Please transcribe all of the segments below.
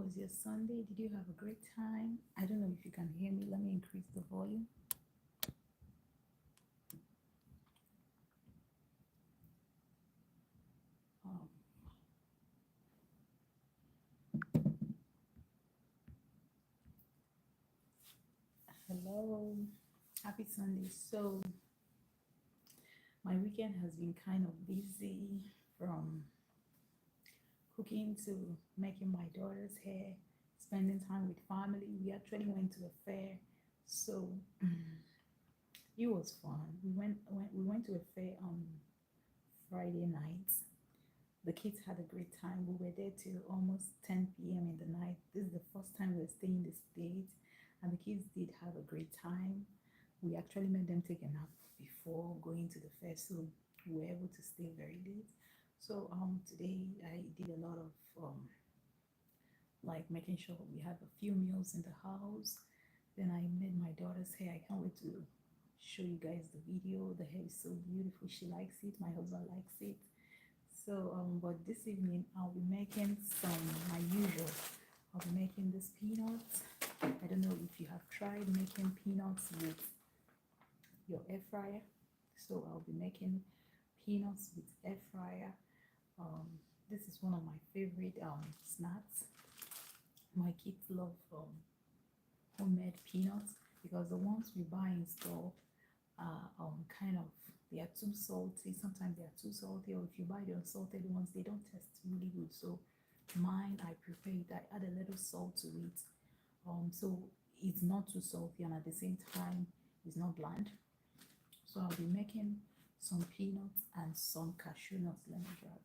was your Sunday? Did you have a great time? I don't know if you can hear me. Let me increase the volume. Um, Hello. Happy Sunday. So, my weekend has been kind of busy from cooking to making my daughter's hair, spending time with family. We actually went to a fair. So, it was fun. We went to a fair on Friday night. The kids had a great time. We were there till almost 10 p.m. in the night. This is the first time we're staying in the state, and the kids did have a great time. We actually made them take a nap before going to the fair, so we were able to stay very late. So today I did a lot of like making sure we have a few meals in the house. Then I made my daughter's hair. I can't wait to show you guys the video. The hair is so beautiful. She likes it. My husband likes it. So, but this evening I'll be making some my usual. I'll be making this peanuts. I don't know if you have tried making peanuts with your air fryer. So I'll be making peanuts with air fryer. This is one of my favorite snacks. My kids love homemade peanuts because the ones we buy in store are kind of they are too salty. Sometimes they are too salty, or if you buy the unsalted ones, they don't taste really good. So mine, I prepare it. I add a little salt to it, so it's not too salty, and at the same time, it's not bland. So I'll be making some peanuts and some cashew nuts. Let me grab it.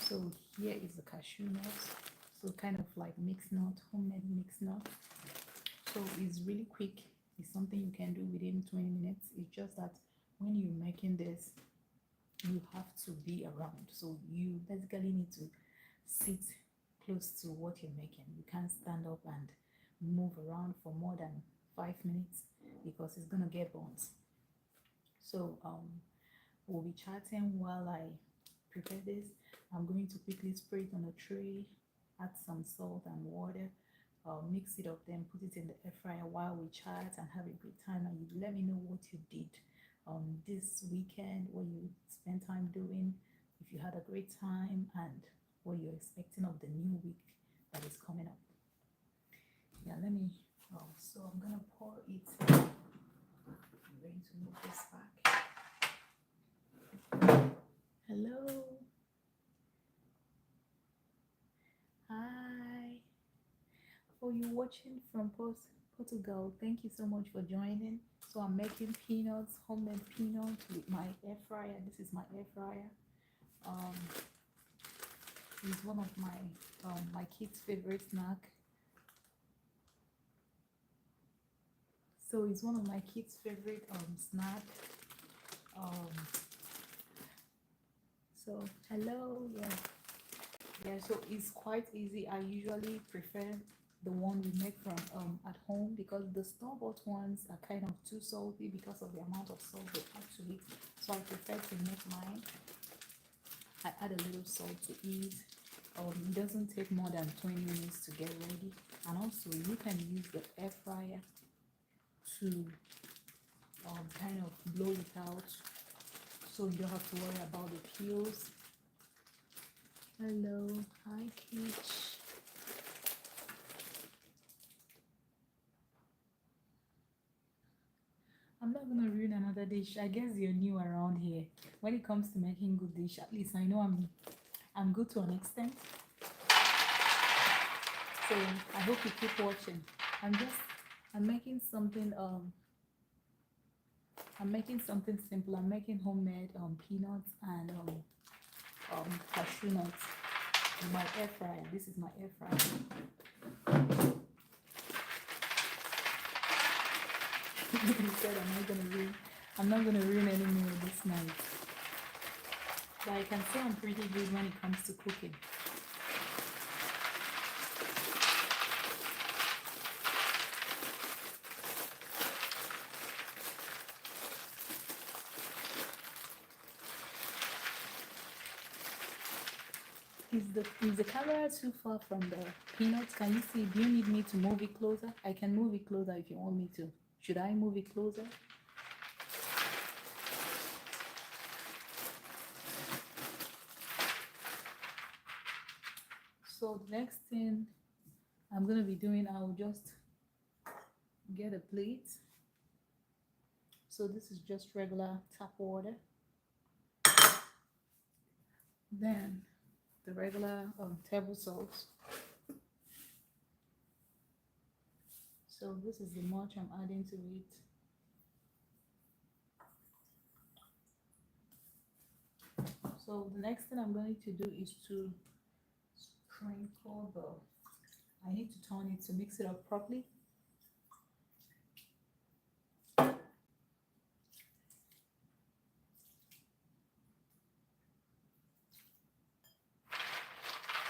So here is the cashew nuts. So kind of like mixed nut, homemade mixed nut. So it's really quick. It's something you can do within 20 minutes. It's just that when you're making this, you have to be around. So you basically need to sit close to what you're making. You can't stand up and move around for more than 5 minutes because it's gonna get burnt. So we'll be chatting while I prepare this. I'm going to quickly spray it on a tray, add some salt and water, mix it up, then put it in the air fryer while we chat and have a good time. And you let me know what you did this weekend, what you spent time doing, if you had a great time, and what you're expecting of the new week that is coming up. Yeah, let me. So I'm gonna pour it. I'm going to move this back. Hello. Hi. For you watching from Portugal, thank you so much for joining. So I'm making peanuts, homemade peanuts with my air fryer. This is my air fryer. Um, it's one of my kids' favorite snack. So it's one of my kids' favorite snack. Um, so hello, yeah. Yeah, so it's quite easy. I usually prefer the one we make from at home because the store-bought ones are kind of too salty because of the amount of salt they add to it. So I prefer to make mine. I add a little salt to it. It doesn't take more than 20 minutes to get ready. And also you can use the air fryer to kind of blow it out so you don't have to worry about the peels. Hello, hi Peach. I'm not gonna ruin another dish. I guess you're new around here. When it comes to making good dish, at least I know I'm good to an extent. So I hope you keep watching. I'm making something I'm making something simple. I'm making homemade peanuts and cashew nuts in my air fryer. This is my air fryer. He said I'm not gonna ruin any meal this night. But I can say I'm pretty good when it comes to cooking. Is the camera too far from the peanuts? Can you see? Do you need me to move it closer? I can move it closer if you want me to. Should I move it closer? So the next thing I'm gonna be doing, I'll just get a plate. So this is just regular tap water. Then the regular table salt. So this is the much I'm adding to it. So the next thing I'm going to do is to sprinkle I need to turn it to mix it up properly.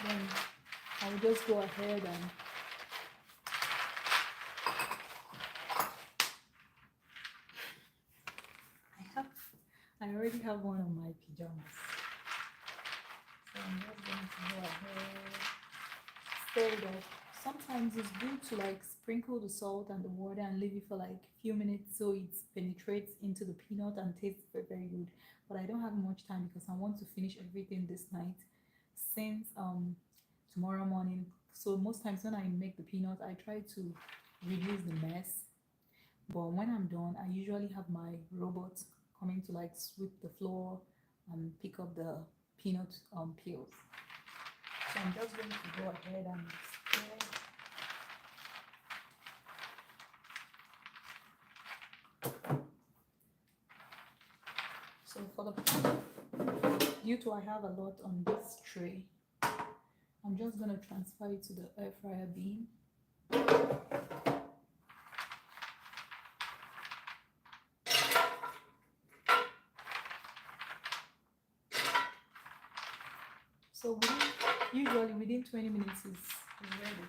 Then I'll just go ahead and I already have one of my pajamas. So I'm just going to go ahead, stir it up. Sometimes it's good to like sprinkle the salt and the water and leave it for like a few minutes so it penetrates into the peanut and tastes very, very good. But I don't have much time because I want to finish everything this night since tomorrow morning. So most times when I make the peanut, I try to reduce the mess. But when I'm done, I usually have my robot coming to like sweep the floor and pick up the peanut peels. So I'm just going to go ahead and stir. So for the due to I have a lot on this tray, I'm just going to transfer it to the air fryer bin. So usually within 20 minutes is ready.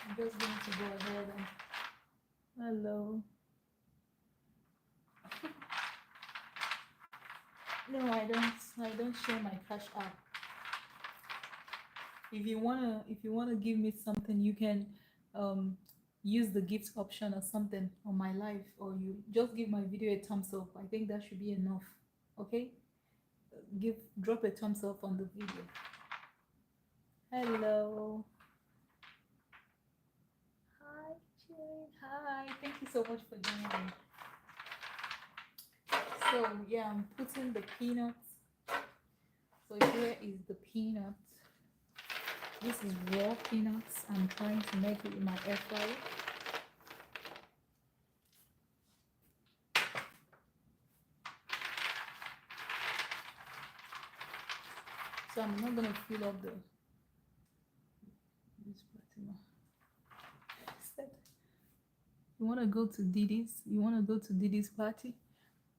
I'm just going to go ahead and hello. No, I don't share my cash app. If you wanna give me something, you can use the gift option or something on my live, or you just give my video a thumbs up. I think that should be enough. Okay, drop a thumbs up on the video. Hello, hi Jane, hi, thank you so much for joining. So yeah, I'm putting the peanuts. So here is the peanuts. This is raw peanuts. I'm trying to make it in my air fryer. So I'm not gonna fill up this you wanna go to Didi's? You wanna go to Didi's party?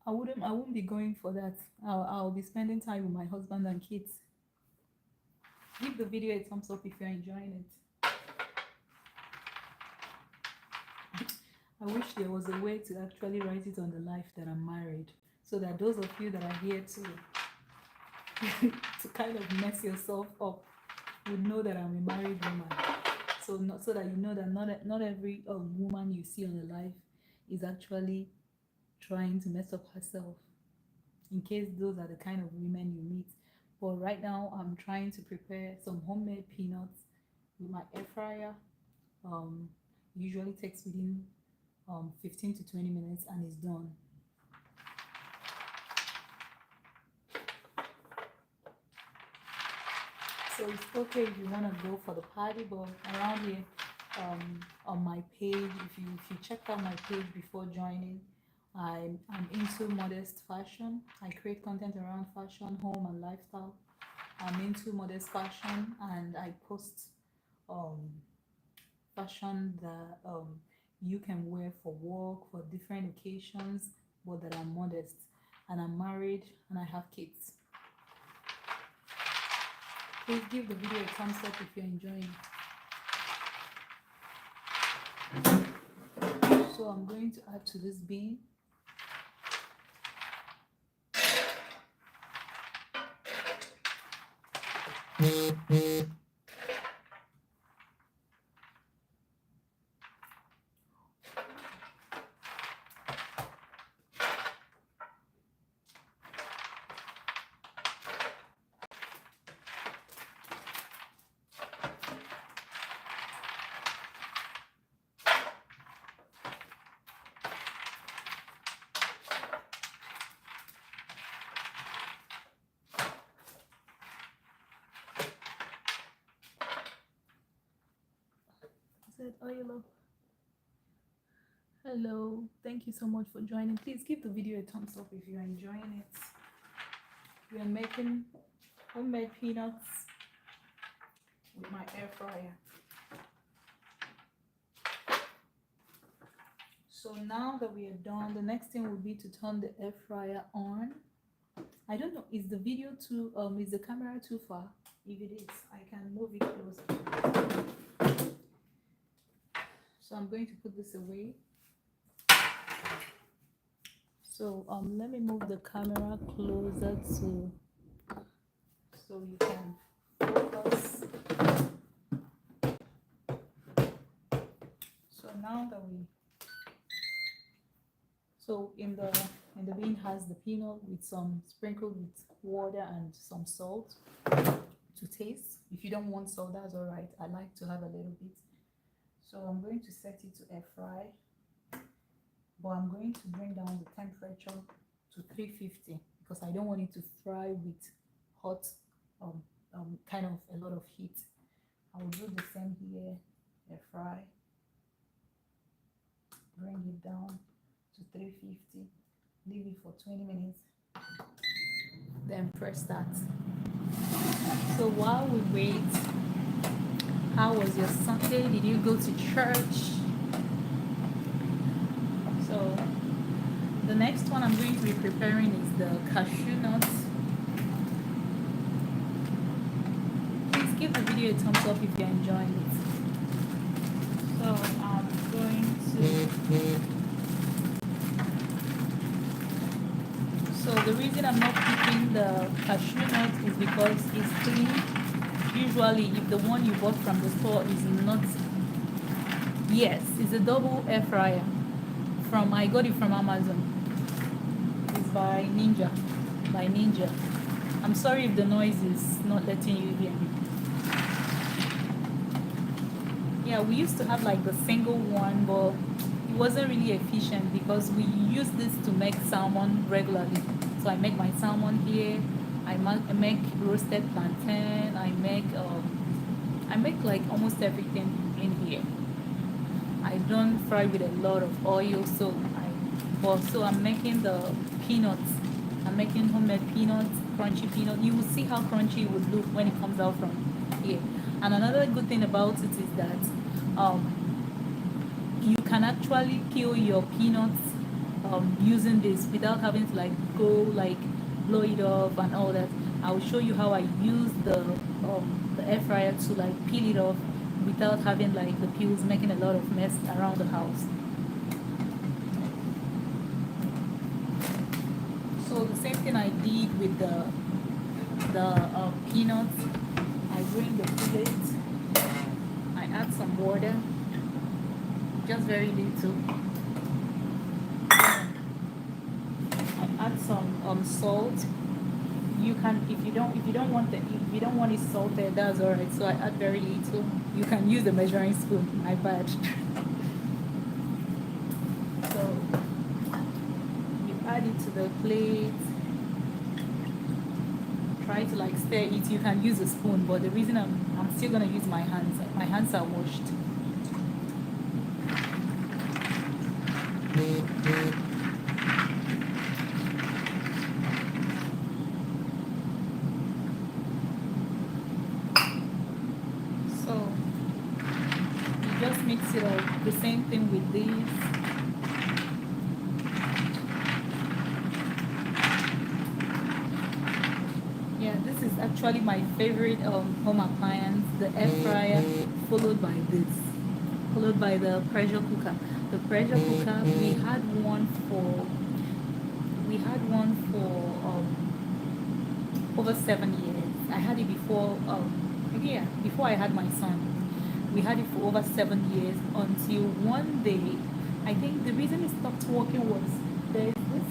I won't be going for that. I'll be spending time with my husband and kids. Give the video a thumbs up if you're enjoying it. I wish there was a way to actually write it on the life that I'm married, so that those of you that are here to kind of mess yourself up would know that I'm a married woman. So that you know that not every woman you see on the life is actually trying to mess up herself, in case those are the kind of women you meet. But right now I'm trying to prepare some homemade peanuts with my air fryer. Usually takes within 15 to 20 minutes and it's done. So it's okay if you want to go for the party, but around here on my page, if you checked out my page before joining, I'm into modest fashion. I create content around fashion, home and lifestyle. I'm into modest fashion and I post fashion that you can wear for work, for different occasions, but that are modest. And I'm married and I have kids. Please give the video a thumbs up if you're enjoying. So I'm going to add to this bean Oil up. Hello, thank you so much for joining. Please give the video a thumbs up if you're enjoying it. We are making homemade peanuts with my air fryer. So now that we are done, the next thing will be to turn the air fryer on. I don't know, is the video too is the camera too far? If it is, I can move it closer. So I'm going to put this away. So let me move the camera closer to so you can focus. So now that in the bin has the peanut with some sprinkled with water and some salt to taste. If you don't want salt, that's all right. I like to have a little bit. So I'm going to set it to air fry, but I'm going to bring down the temperature to 350 because I don't want it to fry with hot kind of a lot of heat. I will do the same here. Air fry, bring it down to 350, leave it for 20 minutes, then press start. So while we wait, how was your Sunday? Did you go to church? So the next one I'm going to be preparing is the cashew nuts. Please give the video a thumbs up if you're enjoying it. So I'm going to... So the reason I'm not keeping the cashew nut is because it's clean. Usually if the one you bought from the store is not... Yes, it's a double air fryer. I got it from Amazon. It's by Ninja. I'm sorry if the noise is not letting you hear me. Yeah, we used to have like the single one, but it wasn't really efficient because we use this to make salmon regularly. So I make my salmon here. I make roasted plantain. I make like almost everything in here. I don't fry with a lot of oil, so I'm making the peanuts. I'm making homemade peanuts, crunchy peanut. You will see how crunchy it would look when it comes out from here. And another good thing about it is that you can actually peel your peanuts using this without having to blow it off and all that. I'll show you how I use the air fryer to peel it off without having the peels making a lot of mess around the house. So the same thing I did with the peanuts. I bring the plate, I add some water, just very little. I add some salt. You can, if you don't want it salted, that's alright. So I add very little. You can use the measuring spoon. My bad. So you add it to the plate. Try to stir it. You can use a spoon, but the reason I'm still gonna use my hands. My hands are washed. Just mix it up. The same thing with this. Yeah, this is actually my favorite home appliance, the air fryer, followed by this, followed by the pressure cooker. The pressure cooker, we had one for over 7 years, I had it before, yeah, before I had my son. We had it for over 7 years until one day, I think the reason it stopped working was there's this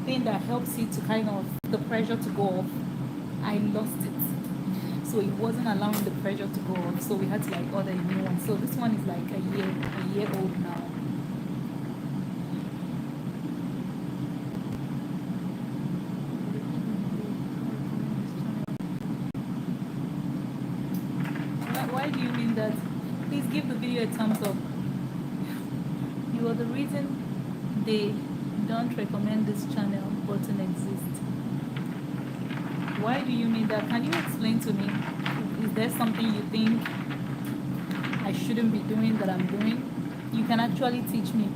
thing that helps it to kind of, the pressure to go off. I lost it. So it wasn't allowing the pressure to go off. So we had to like order a new one. So this one is like a year old now. Why do you mean that? Please give the video a thumbs up. You are the reason they don't recommend this channel button exists. Why do you mean that? Can you explain to me? Is there something you think I shouldn't be doing that I'm doing? You can actually teach me.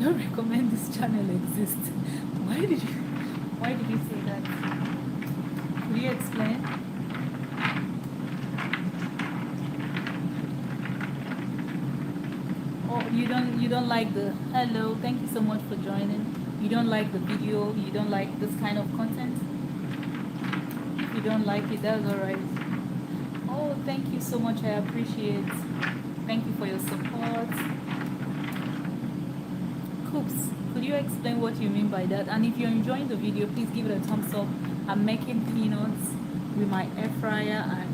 Don't recommend this channel exists. Why did you say that? Could you explain? Oh, you don't like the hello, thank you so much for joining. You don't like the video, you don't like this kind of content. If you don't like it, that's alright. Oh, thank you so much, I appreciate. Thank you for your support. Coops, could you explain what you mean by that? And if you're enjoying the video, please give it a thumbs up. I'm making peanuts with my air fryer, and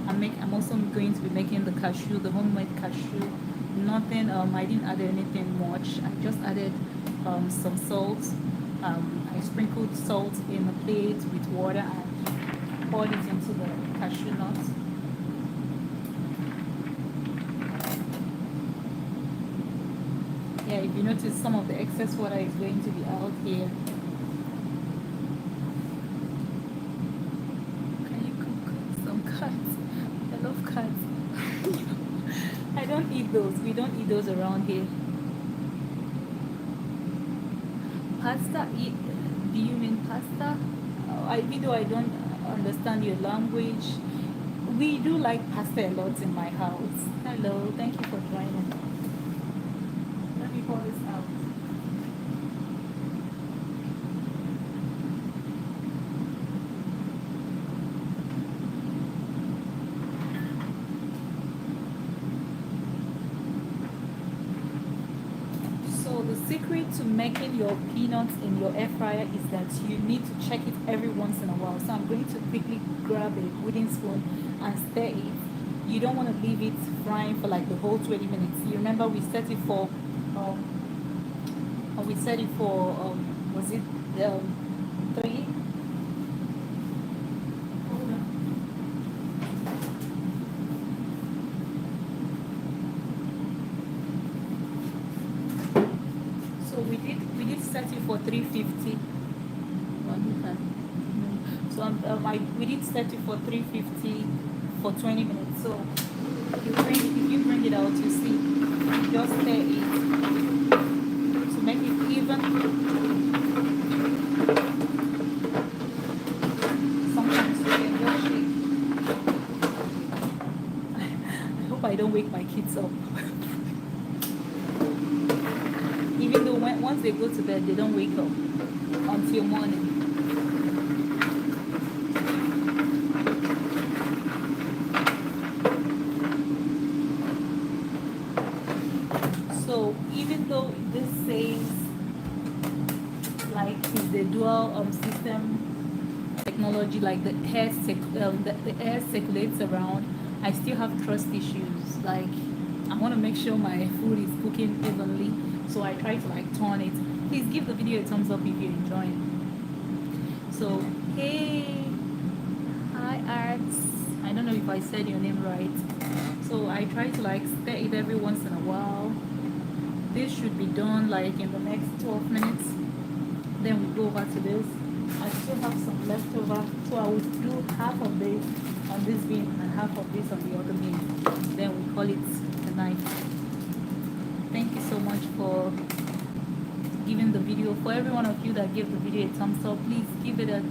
I'm also going to be making the cashew, the homemade cashew. Nothing, I didn't add anything much. I just added some salt. I sprinkled salt in a plate with water and poured it into the cashew nuts. Yeah, if you notice, some of the excess water is going to be out here. Can you cook some cats? I love cats. I don't eat those. We don't eat those around here. Pasta? Do you mean pasta? Even though I don't understand your language, we do like pasta a lot in my house. Hello, thank you for joining. Let me pour this out. So the secret to making your peanuts in your air fryer is that you need to check it every once in a while. So I'm going to quickly grab a wooden spoon and stir it. You don't want to leave it frying for like the whole 20 minutes. You remember we set it for was it 3? So we did set it for 350. So we did set it for 350 for 20 minutes. So if you bring it out, you see, just stir it to make it even. Sometimes you can just shake. I hope I don't wake my kids up. Even though once they go to bed, they don't wake up until morning. So even though this says like it's the dual system technology, like the air circulates around, I still have trust issues. Like I want to make sure my food is cooking evenly, so I try to like turn it. Please give the video a thumbs up if you're enjoying. So hey, hi Arts, I don't know if I said your name right. So I try to like stir it every once in a while. This should be done like in the next 12 minutes. Then we go over to this. I still have some leftover, so I will do half of this on this bean and half of this on the other bean. Then we call it a night. Thank you so much for giving the video. For every one of you that gave the video a thumbs up, please give it a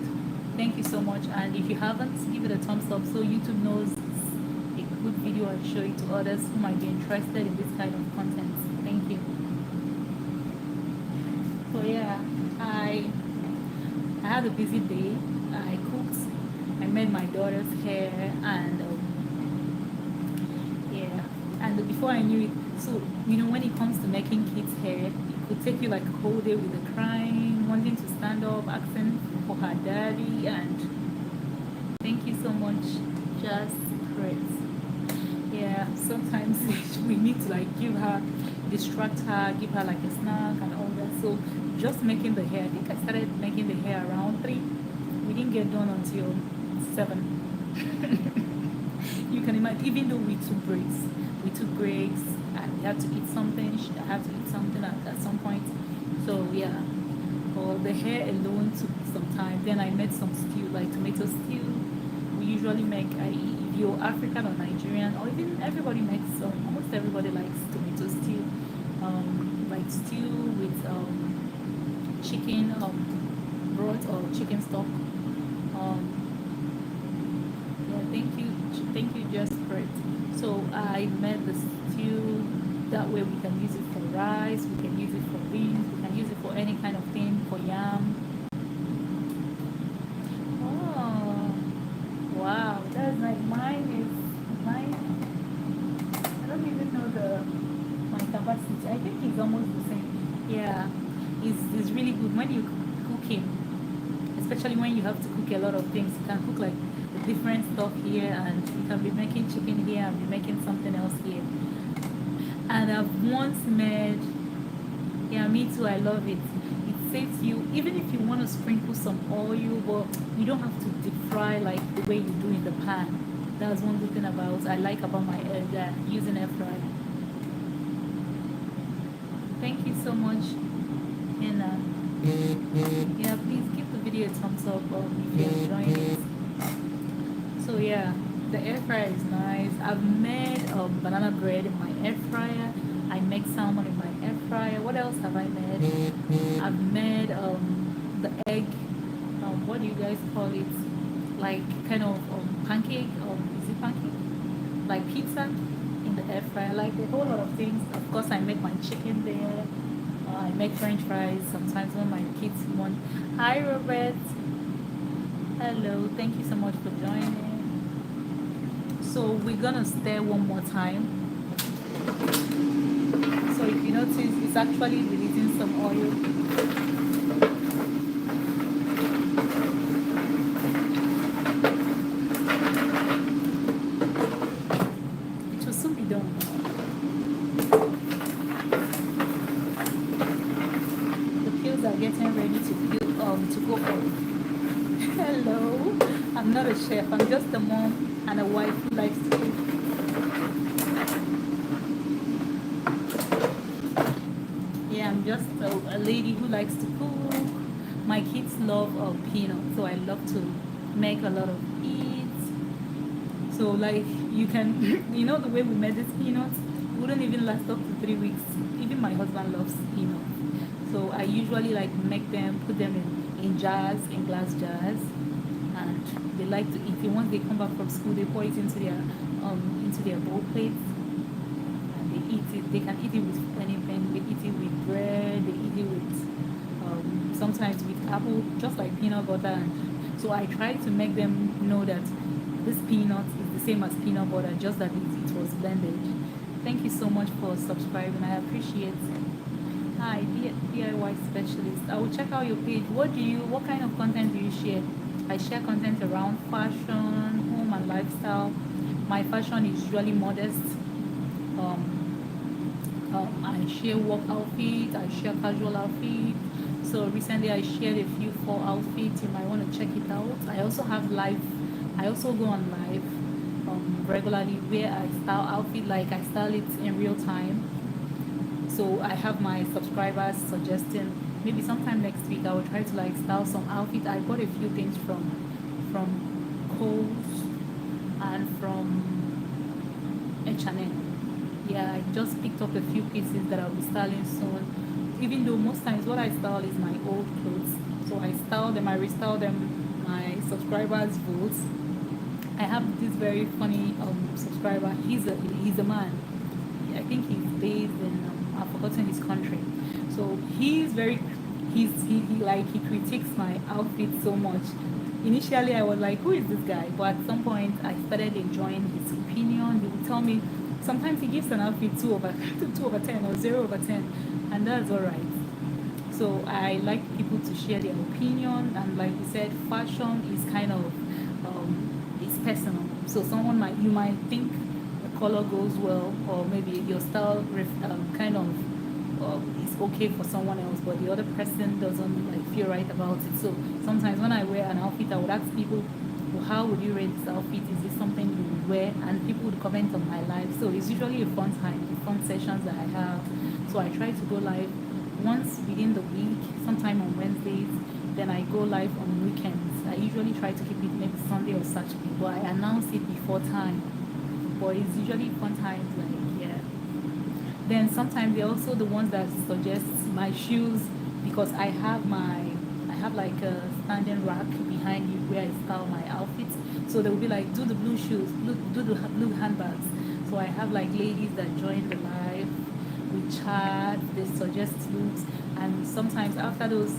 thank you so much. And if you haven't, give it a thumbs up so YouTube knows it's a good video and show it to others who might be interested in this kind of content. Thank you. So yeah, I I had a busy day. I cooked. I made my daughter's hair, and yeah, and before I knew it, so when it comes to making kids' hair, it could take you like a whole day with the crying, wanting to stand up, asking for her daddy, and thank you so much, just great. Yeah, sometimes we need to like give her, distract her, give her like a snack and all that. So just making the hair, I think I started making the hair around 3. We didn't get done until 7. You can imagine, even though we took breaks, and we had to eat something. I had to eat something at some point. So yeah, well, the hair alone took some time. Then I made some stew, like tomato stew. We usually make, if you're African or Nigerian, or even everybody makes, almost everybody likes tomato stew. Like stew with chicken broth or chicken stock. Um, yeah, thank you, just for it. So I made the stew. That way we can use it for rice, we can use it for beans, we can use it for any kind of thing, for yam. Oh, wow, that's like mine. I don't even know my capacity. I think it's almost the same. Yeah, it's really good when you cooking, especially when you have to cook a lot of things. You can cook like the different stuff here, and you can be making chicken here and be making something else here. And I've once made, yeah, me too, I love it. It saves you, even if you want to sprinkle some oil, but you don't have to deep fry like the way you do in the pan. That's one good thing I like about my using air fryer. Thank you so much, and yeah, please give the video a thumbs up if you're enjoying it. So yeah, the air fryer is nice. I've made banana bread in my air fryer. I make salmon in my air fryer. What else have I made? I've made the egg. What do you guys call it? Like kind of pancake. Is it pancake? Like pizza in the air fryer. Like a whole lot of things. Of course, I make my chicken there. I make French fries sometimes when my kids want. Hi, Robert. Hello. Thank you so much for joining. So we're gonna stir one more time. So if you notice, it's actually releasing some oil. It will soon be done. The pills are getting ready to go for. Hello. I'm not a chef. I'm just a mom and a wife who likes to cook. Yeah, I'm just a lady who likes to cook. My kids love peanuts, so I love to make a lot of eats. So like you can, the way we made these peanuts wouldn't even last up to 3 weeks. Even my husband loves peanuts, so I usually like make them, put them in jars, in glass jars, and they like to eat it. Once they come back from school, they pour it into their bowl plates, and they eat it. They can eat it with anything. They eat it with bread. They eat it with sometimes with apple, just like peanut butter. And so I try to make them know that this peanut is the same as peanut butter, just that it was blended. Thank you so much for subscribing. I appreciate it. Hi, DIY specialist. I will check out your page. What kind of content do you share? I share content around fashion, home and lifestyle. My fashion is usually modest. I share work outfit, I share casual outfit. So recently I shared a few fall outfits. You might want to check it out. I also have live. I also go on live regularly where I style outfit, like I style it in real time. So I have my subscribers suggesting maybe sometime next week I will try to like style some outfit. I bought a few things from Kohl's and from H&M. Yeah, I just picked up a few pieces that I'll be styling soon. Even though most times what I style is my old clothes, so I style them, I restyle them. My subscribers vote. I have this very funny subscriber. He's a man. I think he's based in I've forgotten his country. So he critiques my outfit so much. Initially I was like, who is this guy? But at some point I started enjoying his opinion. He would tell me, sometimes he gives an outfit 2/10 or 0/10, and that's all right. So I like people to share their opinion, and like we said, fashion is kind of it's personal. So you might think the color goes well, or maybe your style kind of is okay for someone else, but the other person doesn't like feel right about it. So sometimes when I wear an outfit, I would ask people, well, how would you rate this outfit? Is this something you would wear? And people would comment on my live. So it's usually a fun time, fun sessions that I have. So I try to go live once within the week, sometime on Wednesdays. Then I go live on weekends. I usually try to keep it maybe Sunday or Saturday, but I announce it before time. But it's usually fun times, like, yeah. Then sometimes they're also the ones that suggest my shoes, because I have like a standing rack behind you where I style my outfits. So they'll be like, do the blue shoes, do the blue handbags. So I have like ladies that join the live, we chat, they suggest looks, and sometimes after those,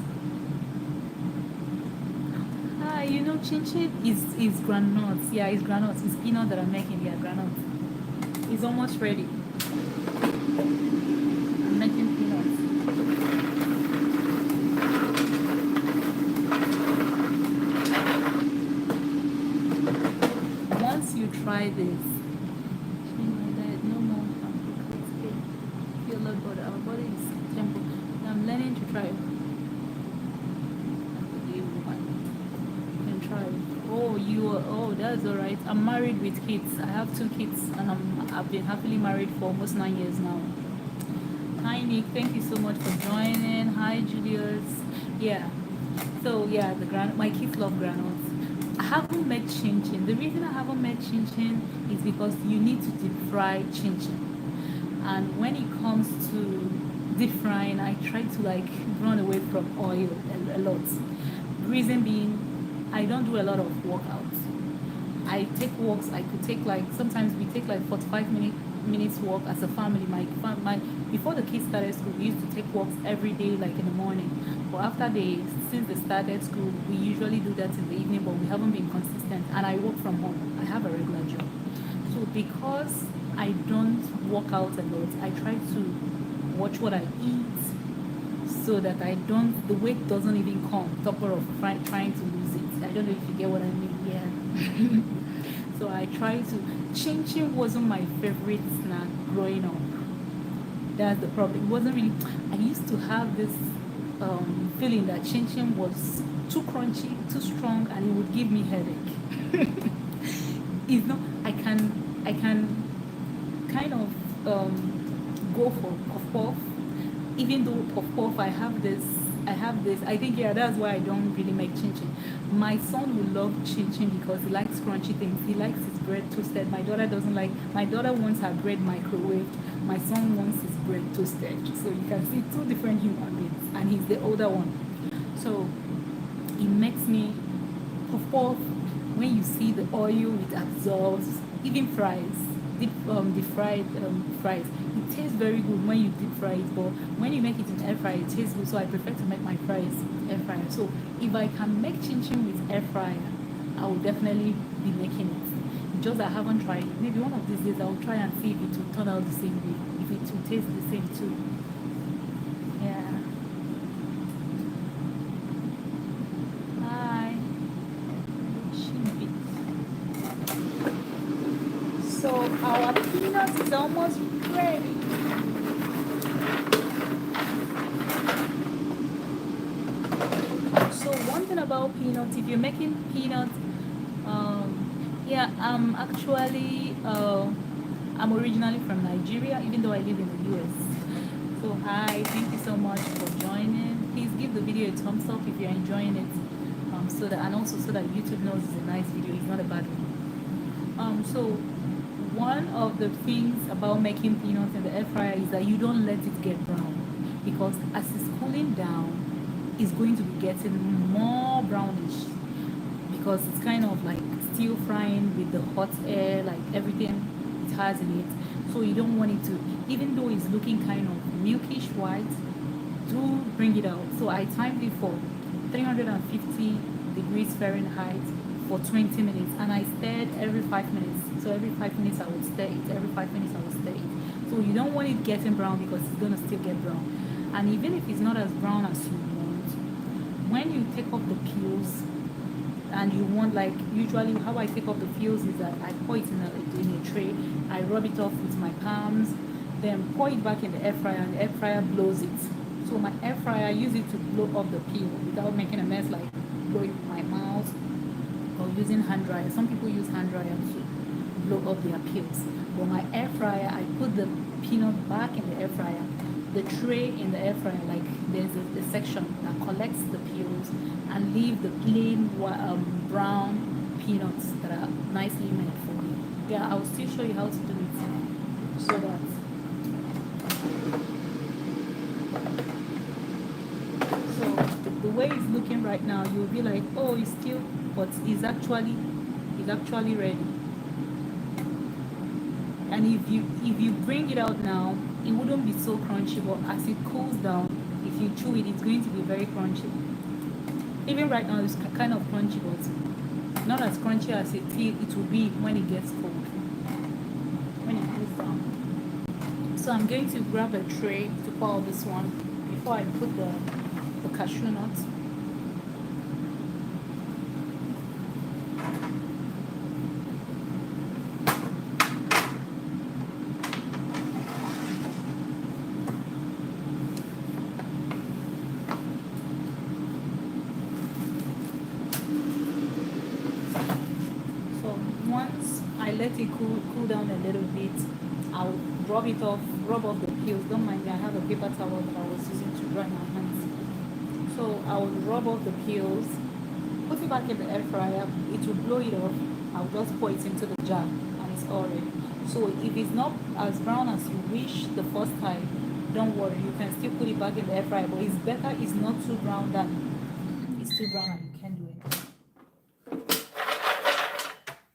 you know, chin chin is granules. Yeah, it's granules. It's peanut that I'm making. Yeah, granules. It's almost ready. I'm making peanuts. Once you try this, no more feel a lot better. Our body is temple. I'm learning to try. Oh, oh, that's all right. I'm married with kids. I have 2 kids, and I've been happily married for almost 9 years now. Hi Nick, thank you so much for joining. Hi Julius. Yeah. So yeah, my kids love granules. I haven't made chin chin. The reason I haven't made chin chin is because you need to deep fry chin chin. And when it comes to deep frying, I try to like run away from oil a lot. Reason being, I don't do a lot of workouts. I take walks. I could take like, sometimes we take like 45 minutes walk as a family. Before the kids started school, we used to take walks every day, like in the morning. But since they started school, we usually do that in the evening, but we haven't been consistent. And I work from home. I have a regular job. So because I don't work out a lot, I try to watch what I eat so that the weight doesn't even come, top of trying to lose it. I don't know if you get what I mean. Yeah. So I try to. Chin chin wasn't my favorite snack growing up. That's the problem. It wasn't really. I used to have this feeling that chin chin was too crunchy, too strong, and it would give me headache. It's not. I can kind of go for puff puff. Even though puff puff, I have this. I think, yeah, that's why I don't really make chin chin. My son will love chin chin because he likes crunchy things. He likes his bread toasted. My daughter doesn't like. My daughter wants her bread microwaved. My son wants his bread toasted. So you can see 2 different human beings, and he's the older one. So it makes me puff puff. When you see the oil, it absorbs. Even fries, deep fried fries. It tastes very good when you deep fry it, but when you make it in air fryer, it tastes good. So I prefer to make my fries air fryer. So if I can make chin chin with air fryer, I will definitely be making it. Just I haven't tried it. Maybe one of these days I'll try and see if it will turn out the same way. If it will taste the same too. Yeah. Hi. So our peanuts is almost ready. So one thing about peanuts, if you're making peanuts, yeah, I'm originally from Nigeria, even though I live in the US. So hi, thank you so much for joining. Please give the video a thumbs up if you're enjoying it, and also so that YouTube knows it's a nice video, it's not a bad one. So one of the things about making peanuts in the air fryer is that you don't let it get brown, because as it's cooling down, it's going to be getting more brownish, because it's kind of like still frying with the hot air, like everything it has in it. So you don't want it to, even though it's looking kind of milkish white, do bring it out. So I timed it for 350 degrees Fahrenheit for 20 minutes, and I stirred every 5 minutes. So every 5 minutes I would stir it, every 5 minutes I would stir it. So you don't want it getting brown because it's gonna still get brown. And even if it's not as brown as you want, when you take off the peels, and you want, like, usually how I take off the peels is that I pour it in a tray, I rub it off with my palms, then pour it back in the air fryer, and the air fryer blows it. So my air fryer, I use it to blow off the peel without making a mess, like blow it with my mouth or using hand dryer. Some people use hand dryer to blow off their peels. But my air fryer, I put the peanut back in the air fryer. The tray in the air fryer, like there's a section that collects the peels and leave the plain brown peanuts that are nicely made for me. Yeah, I'll still show you how to do it so that. So the way it's looking right now, you'll be like, oh, it's still, but it's actually ready. And if you bring it out now, it wouldn't be so crunchy, but as it cools down, if you chew it, it's going to be very crunchy. Even right now it's kind of crunchy, but not as crunchy as it will be when it gets cold, when it cools down. So I'm going to grab a tray to pour out this one before I put the cashew nuts. I let it cool down a little bit. I'll rub off the peels. Don't mind me, I have a paper towel that I was using to dry my hands. So I will rub off the peels, put it back in the air fryer. It will blow it off. I'll just pour it into the jar and it's all ready. So if it's not as brown as you wish the first time, don't worry, you can still put it back in the air fryer. But it's better it's not too brown than it's too brown and you can't do anything.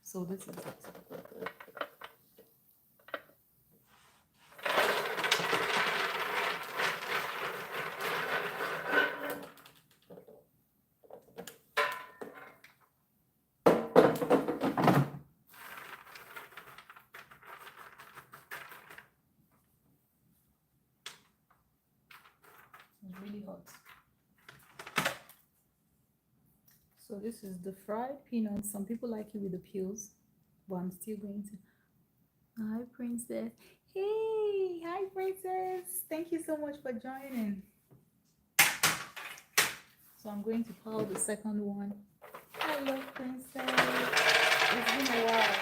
So this is it. It's really hot. So this is the fried peanuts. Some people like it with the peels, but I'm still going to. Hi, Princess. Hey, hi, Princess. Thank you so much for joining. So I'm going to pour the second one. Hello, Princess. It's been a while.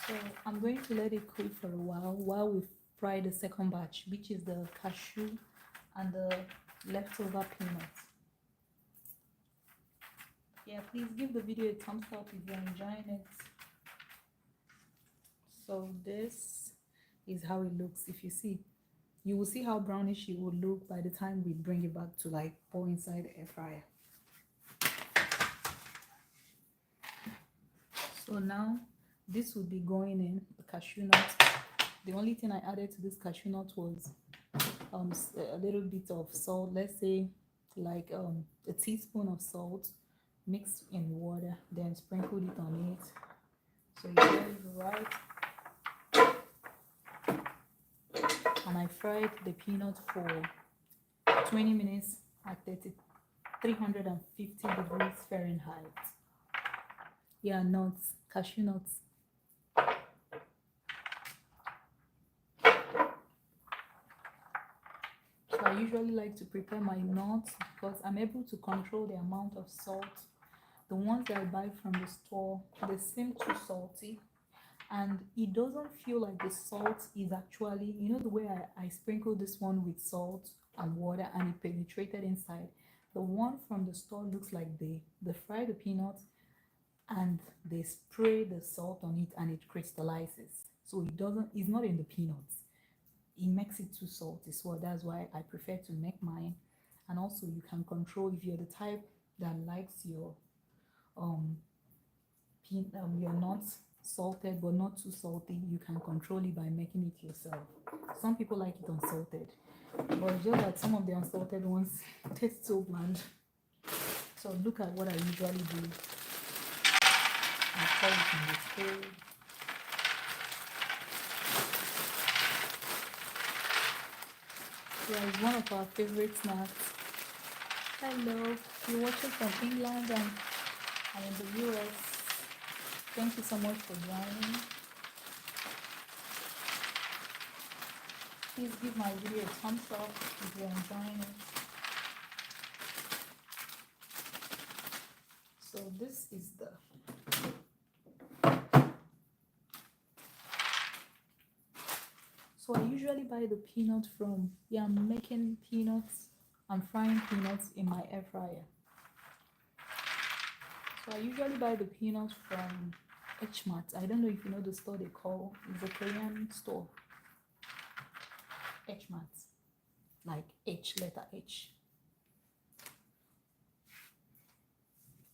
So I'm going to let it cool for a while we fry the second batch, which is the cashew and the leftover peanuts. Yeah, please give the video a thumbs up if you're enjoying it. So this is how it looks. If you see, you will see how brownish it will look by the time we bring it back to like pour inside the air fryer. So now this will be going in the cashew nut. The only thing I added to this cashew nut was a little bit of salt. Let's say like a teaspoon of salt mixed in water, then sprinkled it on it. So you get it right. And I fried the peanut for 20 minutes at 350 degrees Fahrenheit. Yeah, nuts, cashew nuts. So I usually like to prepare my nuts because I'm able to control the amount of salt. The ones that I buy from the store, they seem too salty, and it doesn't feel like the salt is actually, you know, the way I sprinkled this one with salt and water and it penetrated inside. The one from the store looks like they fry the peanuts and they spray the salt on it and it crystallizes. So it's not in the peanuts. It makes it too salty. So that's why I prefer to make mine And also you can control, if you're the type that likes your um you're not salted but not too salty, you can control it by making it yourself. Some people like it unsalted, but it's just that some of the unsalted ones taste so bland. So look at what I usually do. I pour it in the bowl. Yeah, it's one of our favorite snacks. Hello, you're watching from England and I'm in the US. Thank you so much for joining. Please give my video a thumbs up if you're enjoying it. So this is the So I usually buy the peanut from, yeah, I'm making peanuts. I'm frying peanuts in my air fryer. So I usually buy the peanuts from Hmat. I don't know if you know the store they call. It's a Korean store. Hmat. Like H, letter H.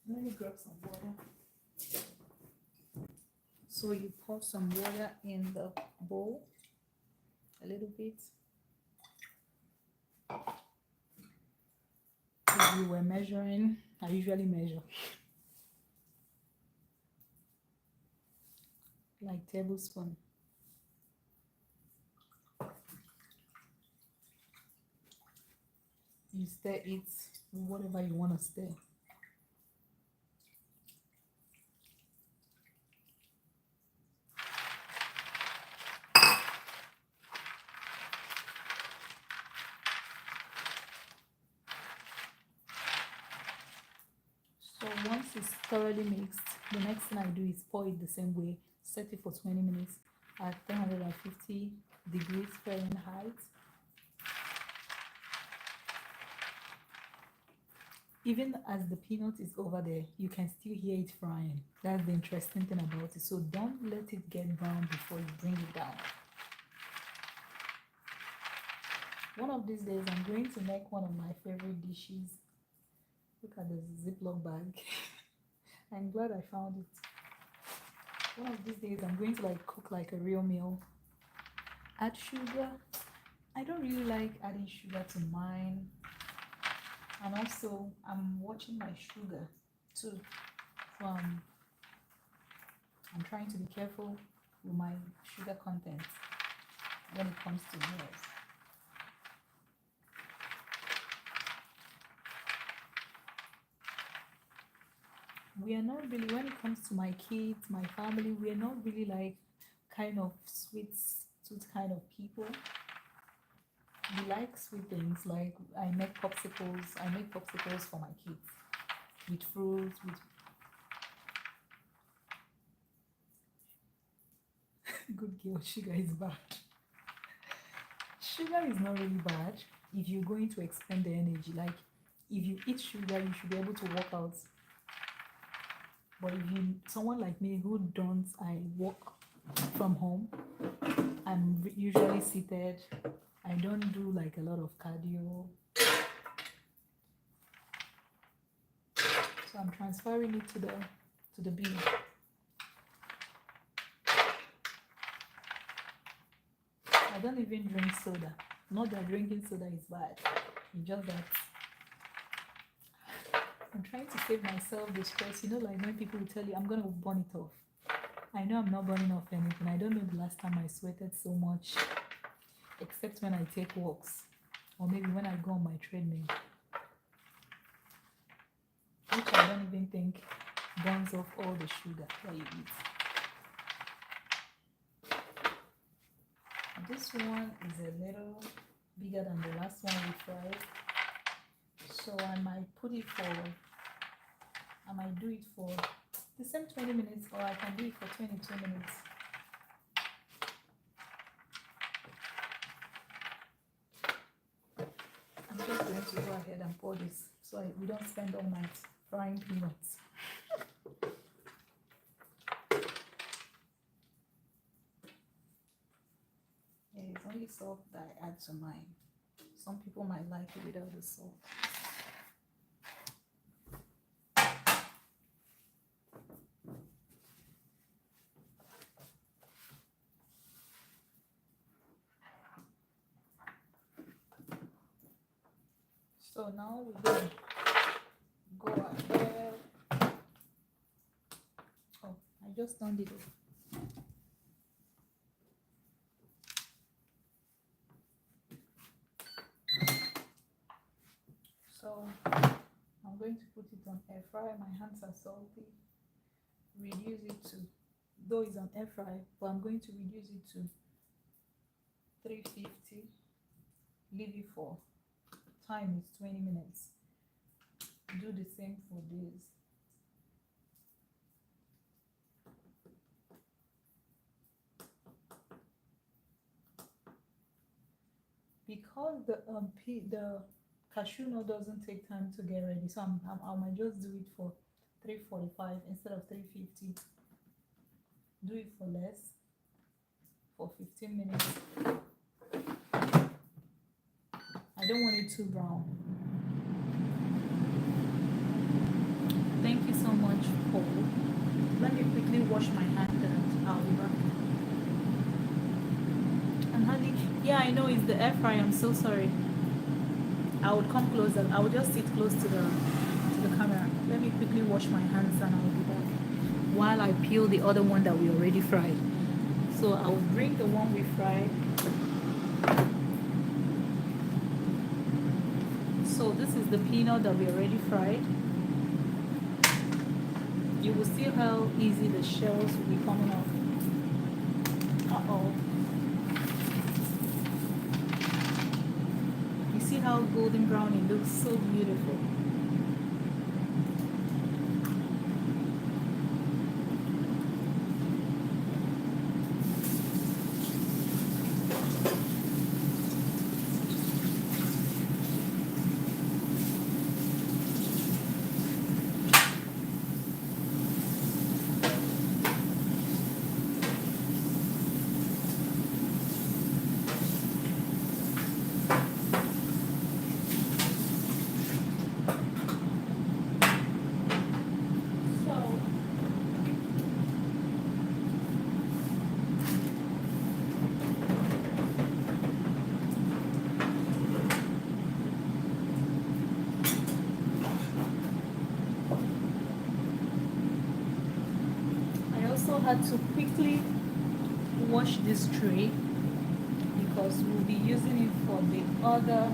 Let me grab some water. So you pour some water in the bowl. A little bit. If you were measuring, I usually measure like tablespoon. You stir it whatever you want to stir. So once it's thoroughly mixed, the next thing I do is pour it the same way, set it for 20 minutes at 350 degrees Fahrenheit. Even as the peanut is over there, you can still hear it frying. That's the interesting thing about it. So don't let it get brown before you bring it down. One of these days, I'm going to make one of my favorite dishes. Look at this Ziploc bag. I'm glad I found it. One of these days, I'm going to cook like a real meal. Add sugar. I don't really like adding sugar to mine. And also, I'm watching my sugar too. So I'm trying to be careful with my sugar content when it comes to meals. We are not really, when it comes to my kids, my family, we are not really like kind of sweet kind of people. We like sweet things. Like I make popsicles for my kids with fruits, with good girl. Sugar is bad. Sugar is not really bad if you're going to expend the energy. Like if you eat sugar, you should be able to work out. But if you, someone like me who don't, I work from home. I'm usually seated. I don't do like a lot of cardio. So I'm transferring it to the bean. I don't even drink soda. Not that drinking soda is bad. It's just that I'm trying to save myself the stress. You know, like when people will tell you, I'm going to burn it off. I know I'm not burning off anything. I don't know the last time I sweated so much, except when I take walks, or maybe when I go on my treadmill, which I don't even think burns off all the sugar that you eat. This one is a little bigger than the last one we fried, so I might do it for the same 20 minutes, or I can do it for 22 minutes. I'm just going to go ahead and pour this so we don't spend all night frying peanuts. Yeah, it's only salt that I add to mine. some people might like it without the salt. So now we're going to go ahead. Oh, I just turned it off. So I'm going to put it on air fry. My hands are salty. Reduce it to, though it's on air fry, but I'm going to reduce it to 350. Leave it for time is 20 minutes. Do the same for this. Because the cashew nut doesn't take time to get ready, so I might just do it for 345 instead of 350. Do it for less, for 15 minutes. I don't want it too brown. Thank you so much, Paul. Let me quickly wash my hand and I'll be back. And honey, yeah, I know it's the air fryer. I'm so sorry. I would come closer. I would just sit close to the camera. Let me quickly wash my hands and I'll be back while I peel the other one that we already fried. So I will bring the one we fried. So this is the peanut that we already fried. You will see how easy the shells will be coming off. Uh-oh. You see how golden brown it looks? So beautiful. Had to quickly wash this tray because we'll be using it for the other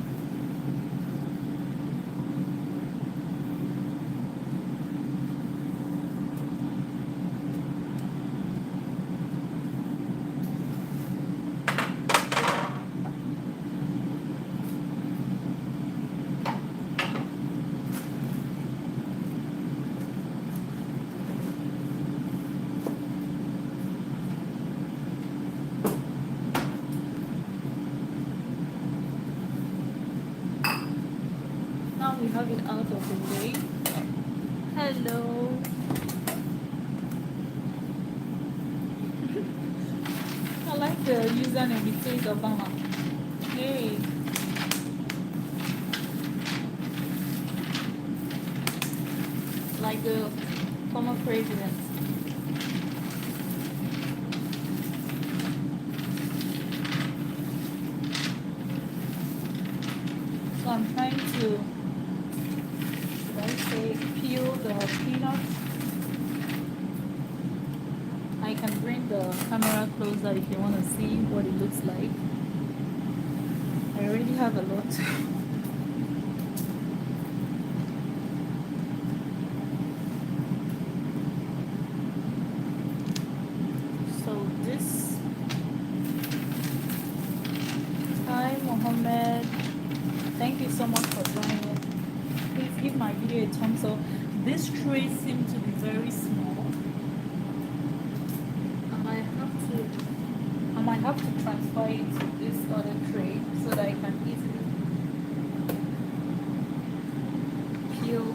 we have it out of the way. Hello. I like the username, it says Obama. Hey. Like the former president. So I'm trying to peel the peanuts. I can bring the camera closer if you want to see what it looks like. I already have a lot. So this, hi Mohammed, thank you so much for joining. Please give my video a thumbs up. This tray seems to be very small. I might have to transfer it to this other tray so that I can easily peel.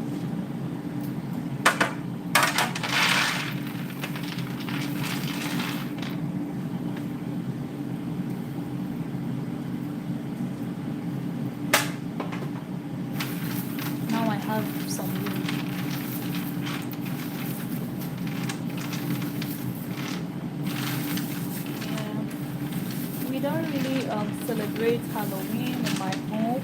have some room. Yeah. We don't really celebrate Halloween in my home.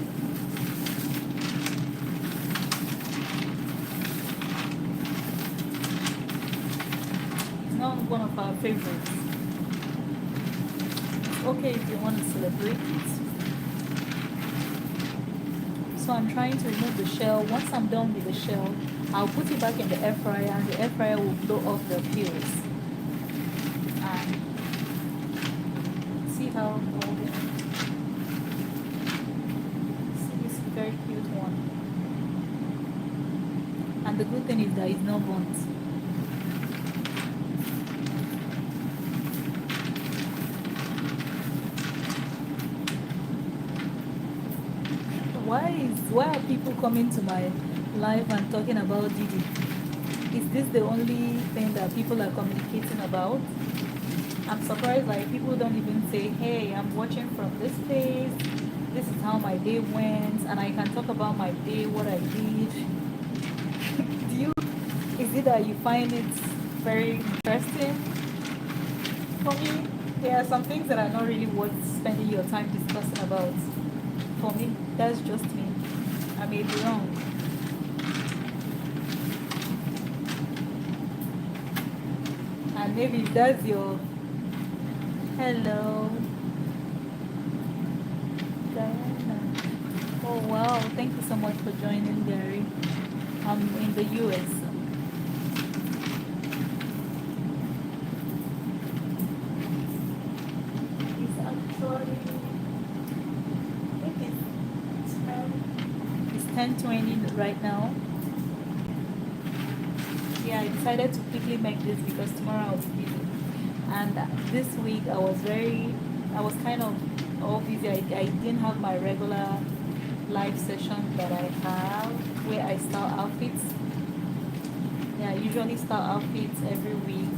It's not one of our favorites. It's okay if you want to celebrate it. So I'm trying to remove the shell. Once I'm done with the shell, I'll put it back in the air fryer, and the air fryer will blow off the peels. And see how golden. See this very cute one. And the good thing is that it's not burnt. Why are people coming to my live and talking about Didi? Is this the only thing that people are communicating about? I'm surprised, like, people don't even say, hey, I'm watching from this place, this is how my day went, and I can talk about my day, what I did. Is it that you find it very interesting? For me, there are some things that are not really worth spending your time discussing about. For me, that's just me. I may be wrong. And maybe if that's your hello, Diana. Oh wow, thank you so much for joining, Gary. I'm in the US. It's actually, I think it's 10:20 right now. Yeah, I decided to quickly make this because tomorrow I was busy. And this week I was kind of all busy. I didn't have my regular live session that I have where I style outfits. Yeah, I usually style outfits every week.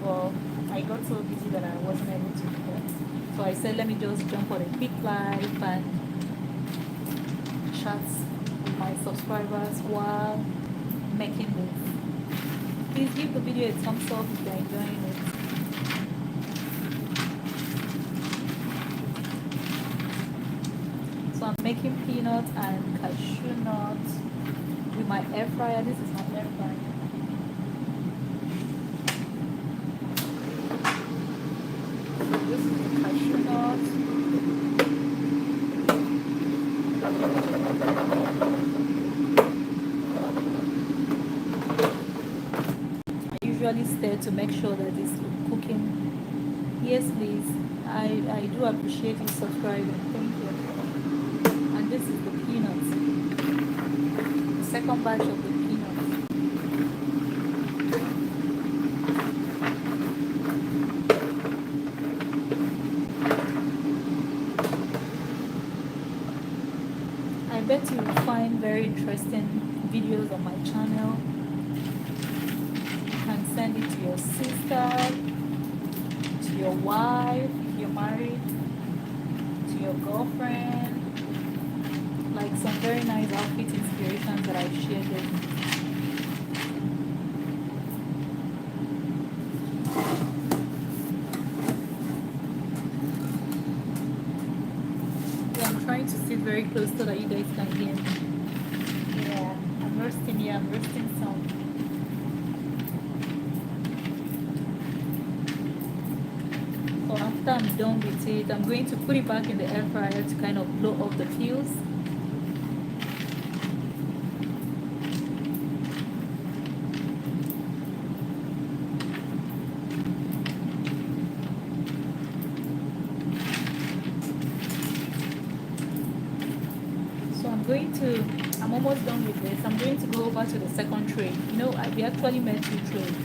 Well, I got so busy that I wasn't able to do that. So I said, let me just jump on a quick live and chat with my subscribers while making this. Please give the video a thumbs up if you're enjoying it. So I'm making peanut and cashew nuts with my air fryer. This is my air fryer. So this is the cashew nuts. I usually stir to make sure that it's cooking. Yes, please. I do appreciate you subscribing. Thank you. And this is the peanuts. The second batch of the peanuts. I bet you will find very interesting videos on my channel. You can send it to your sister, to your wife if you're married, to your girlfriend. Like some very nice outfit inspirations that I've shared with you. Yeah, I'm trying to sit very close so that you guys can hear me. Yeah, I'm roasting some. So after I'm done with it, I'm going to put it back in the air fryer to kind of blow off the peels. I'm almost done with this. I'm going to go over to the second tray. You know, we actually made 2 trays.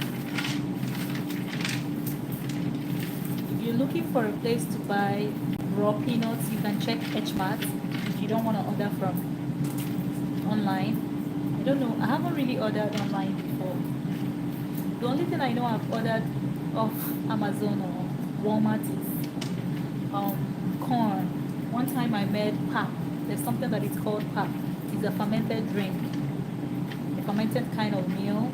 If you're looking for a place to buy raw peanuts, you can check HMart if you don't want to order from online. I don't know. I haven't really ordered online before. The only thing I know I've ordered off Amazon or Walmart is corn. One time I made pap. There's something that is called pap. is a fermented drink, a fermented kind of meal,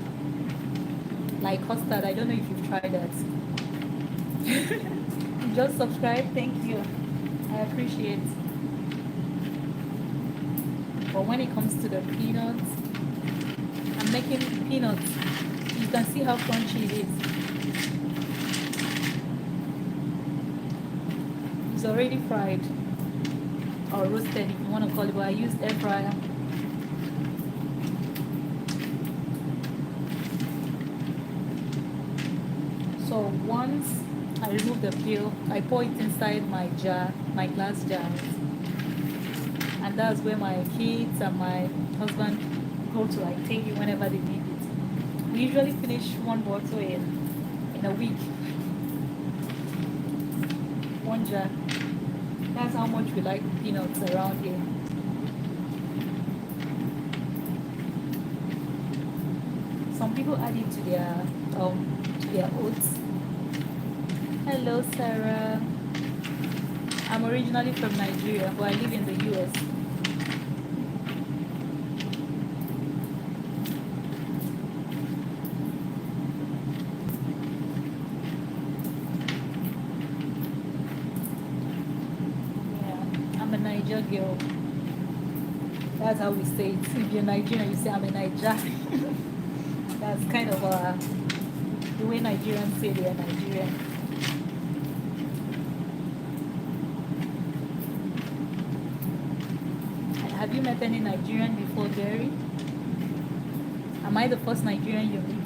like custard. I don't know if you've tried that. Just subscribe. Thank you. I appreciate. But when it comes to the peanuts, I'm making peanuts. You can see how crunchy it is. It's already fried or roasted if you want to call it, but I used air fryer. So once I remove the peel, I pour it inside my jar, my glass jars, and that's where my kids and my husband go to like take it whenever they need it. We usually finish one bottle in a week. One jar. That's how much we like peanuts around here. Some people add it to their oats. Hello, Sarah. I'm originally from Nigeria, but I live in the US. Yeah, I'm a Niger girl. That's how we say it. If you're Nigerian, you say I'm a Niger. That's kind of the way Nigerians say they are Nigerian. Have you met any Nigerian before, Gary? Am I the first Nigerian you meet?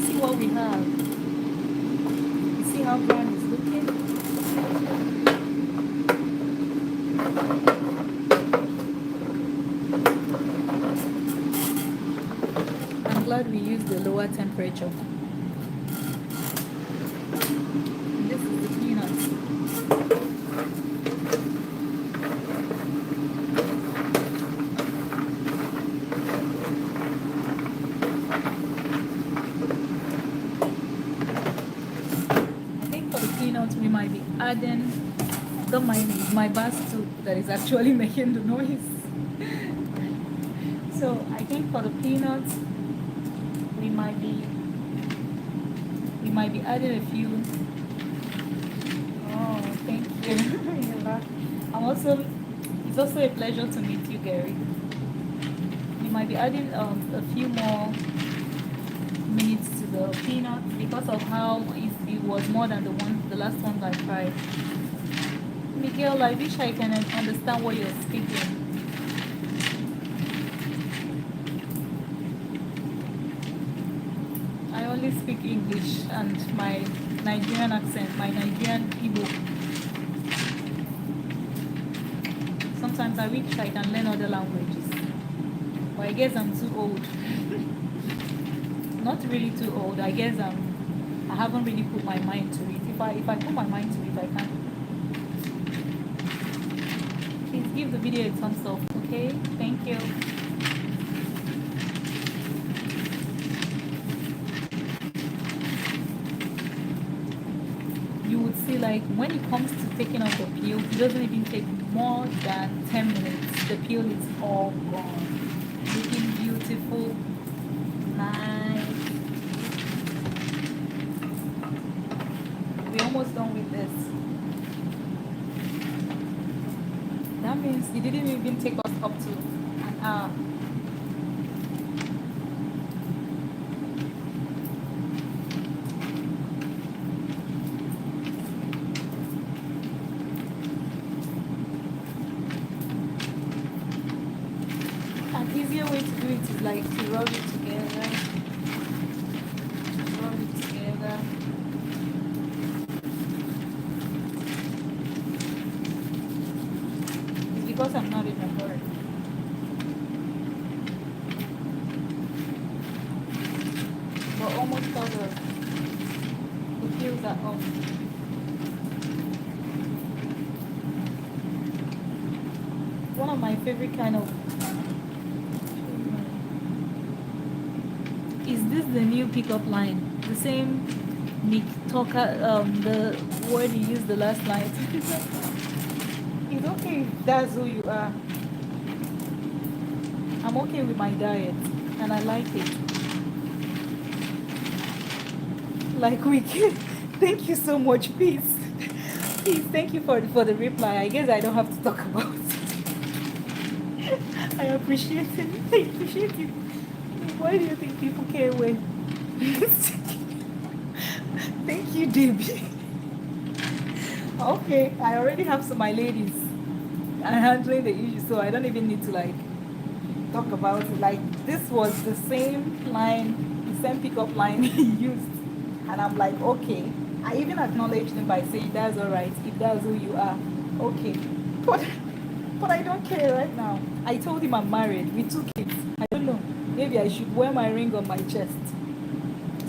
See what we have. You see how brown it's looking? I'm glad we used the lower temperature. And this is the peanuts. I think for the peanuts we might be adding, don't mind me, it's my bass too that is actually making the noise. So I think for the peanuts we might be adding a few. Oh, thank you. It's also a pleasure to meet you, Gary. We might be adding a few more minutes to the peanut because of how it was more than the last one I tried. Miguel, I wish I can understand what you're speaking. I only speak English and my Nigerian accent, my Nigerian Igbo. Sometimes I wish I can learn other languages, but I guess I'm too old. Not really too old. I guess I haven't really put my mind to it. If I put my mind to it, I can. Please give the video a thumbs up, okay? Thank you. You would see, like, when it comes to taking off the peel, it doesn't even take more than 10 minutes. The peel is all gone. Looking beautiful, nice. We're almost done with this. That means it didn't even take us up to an hour. An easier way to do it is like to rub it together. Rub it together. It's because I'm not in a hurry. But almost all the peels are off. one of my favorite kind of. Is this the new pickup line? The same Nick Talker, the word he used the last night. It's okay if that's who you are. I'm okay with my diet and I like it. Like we can. Thank you so much, peace. Peace, thank you for the reply. I guess I don't have to talk about it. I appreciate it. I appreciate it. Why do you think people care when? Thank you, Debbie. Okay, I already have some my ladies handling the issue, so I don't even need to like talk about it. Like this was the same line, the same pickup line he used, and I'm like, okay. I even acknowledged him by saying that's all right if that's who you are. Okay, but I don't care right now. I told him I'm married with 2 kids. I don't know. Maybe I should wear my ring on my chest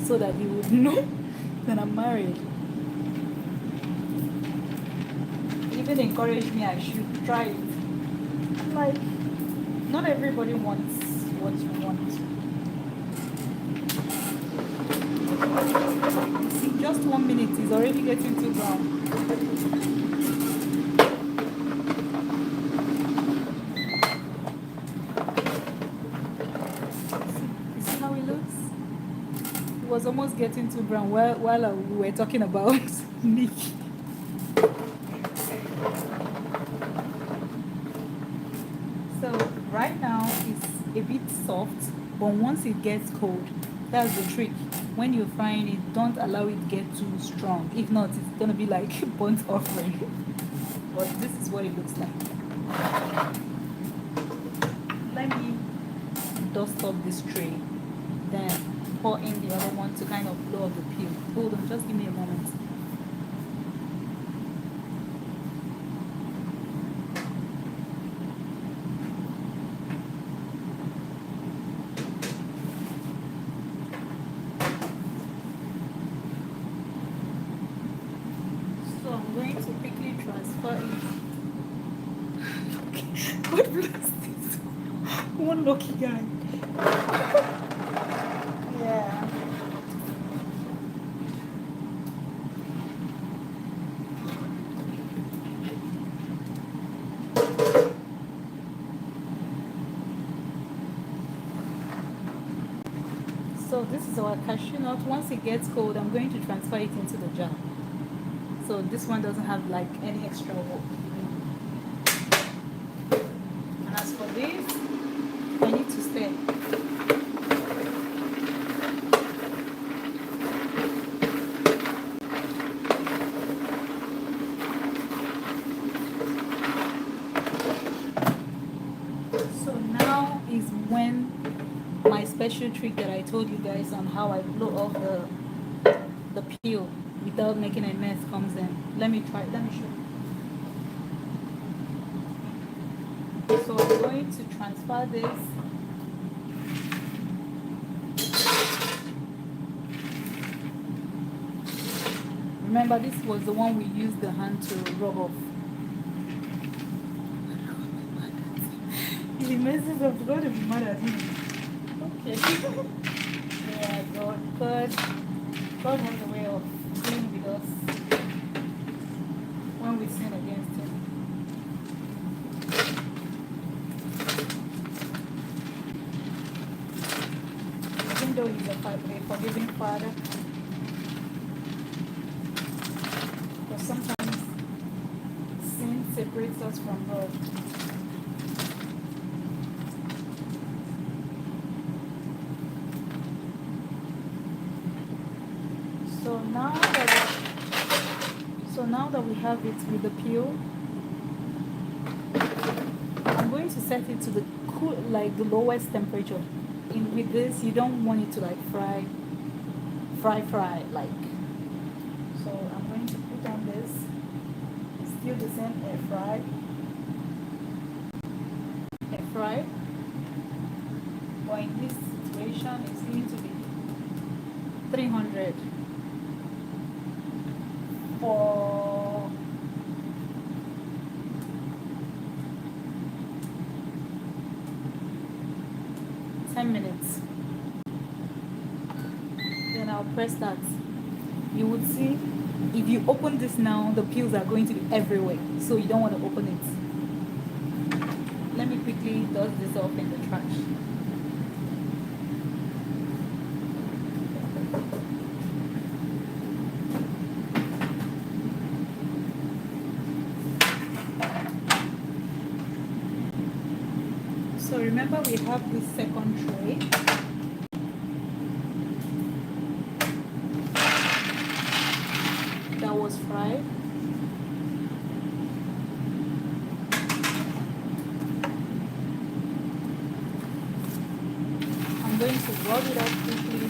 so that he would know that I'm married. Even encouraged me I should try it. I'm like, not everybody wants what you want. See, just 1 minute is already getting too brown. See how it looks? It was almost getting too brown while we were talking about Nick. So right now it's a bit soft, but once it gets cold, that's the trick. When you're frying it, don't allow it get too strong. If not, it's gonna be like burnt offering. But this is what it looks like. Let me dust off this tray, then pour in the other one to kind of blow off the peel. Hold on, just give me a moment. So I'm going to quickly transfer it. God bless this one lucky guy. Yeah. So this is our cashew nut. Once it gets cold, I'm going to transfer it into the jar. So this one doesn't have like any extra work. And as for this, I need to stir. So now is when my special trick that I told you guys on how I blow off the peel without making a mess comes in. Let me try. Let me show you. So I'm going to transfer this. Remember, this was the one we used the hand to rub off. If he messes up, God will be mad at him. Okay. Yeah, God has a way of dealing with us when we sin against Him. Even though He's a forgiving Father, but sometimes sin separates us from God. So now that we have it with the peel, I'm going to set it to the cool, like the lowest temperature. With this, you don't want it to like fry like. So I'm going to put on this, still the same air fry. But in this situation, it's going to be 300 for 10 minutes. Then I'll press that. You would see if you open this now, the peels are going to be everywhere, so you don't want to open it. Let me quickly dust this off in the trash. So remember, we have this second tray. That was fried. I'm going to rub it up quickly.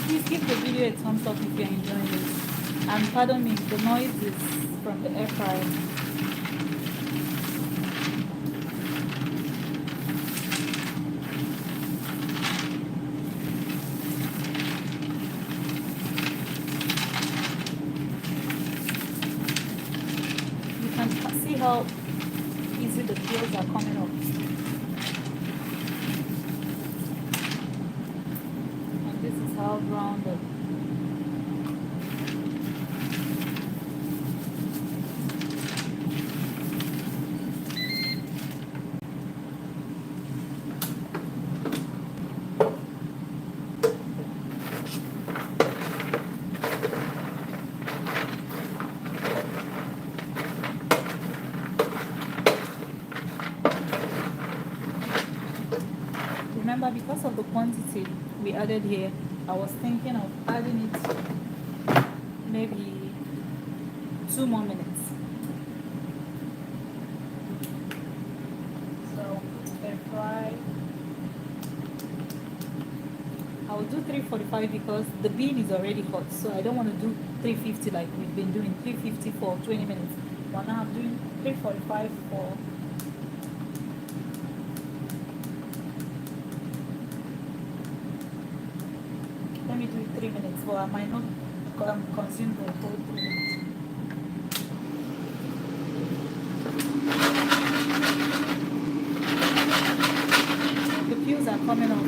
Please give the video a thumbs up if you're enjoying it. And pardon me, the noise is from the air fryer. See how easy the peels are coming up. And this is how brown the remember, because of the quantity we added here, I was thinking of adding it maybe 2 more minutes. So air fry. I will do 345 because the bean is already hot, so I don't want to do 350 like we've been doing. 350 for 20 minutes. But now I'm doing 345 for let me do it 3 minutes, but I might not consume the whole 3 minutes. The peels are coming off.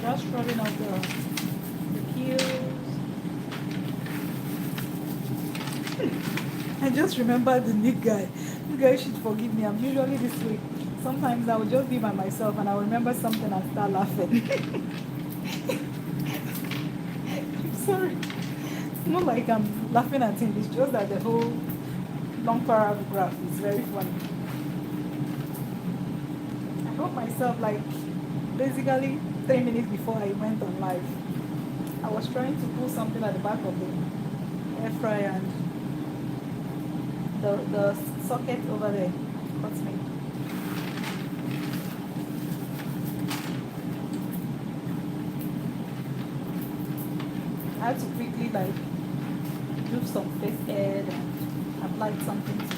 Just rubbing off the peels. I just remember the new guy. You guys should forgive me. I'm usually this way. Sometimes I will just be by myself and I'll remember something and start laughing. I'm sorry. It's not like I'm laughing at him. It's just that the whole long paragraph is very funny. I got myself like basically 3 minutes before I went on live. I was trying to pull something at the back of the air fryer and the socket over there cut me. I had to quickly like do some face air and apply something to it.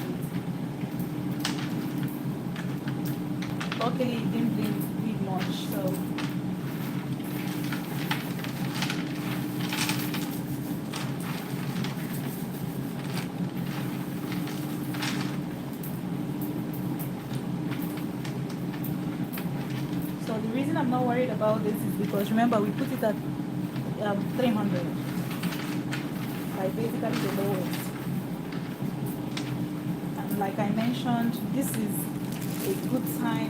Luckily it didn't bleed much, so the reason I'm not worried about this is because remember we put it at 300, like basically the lowest. And like I mentioned, this is a good time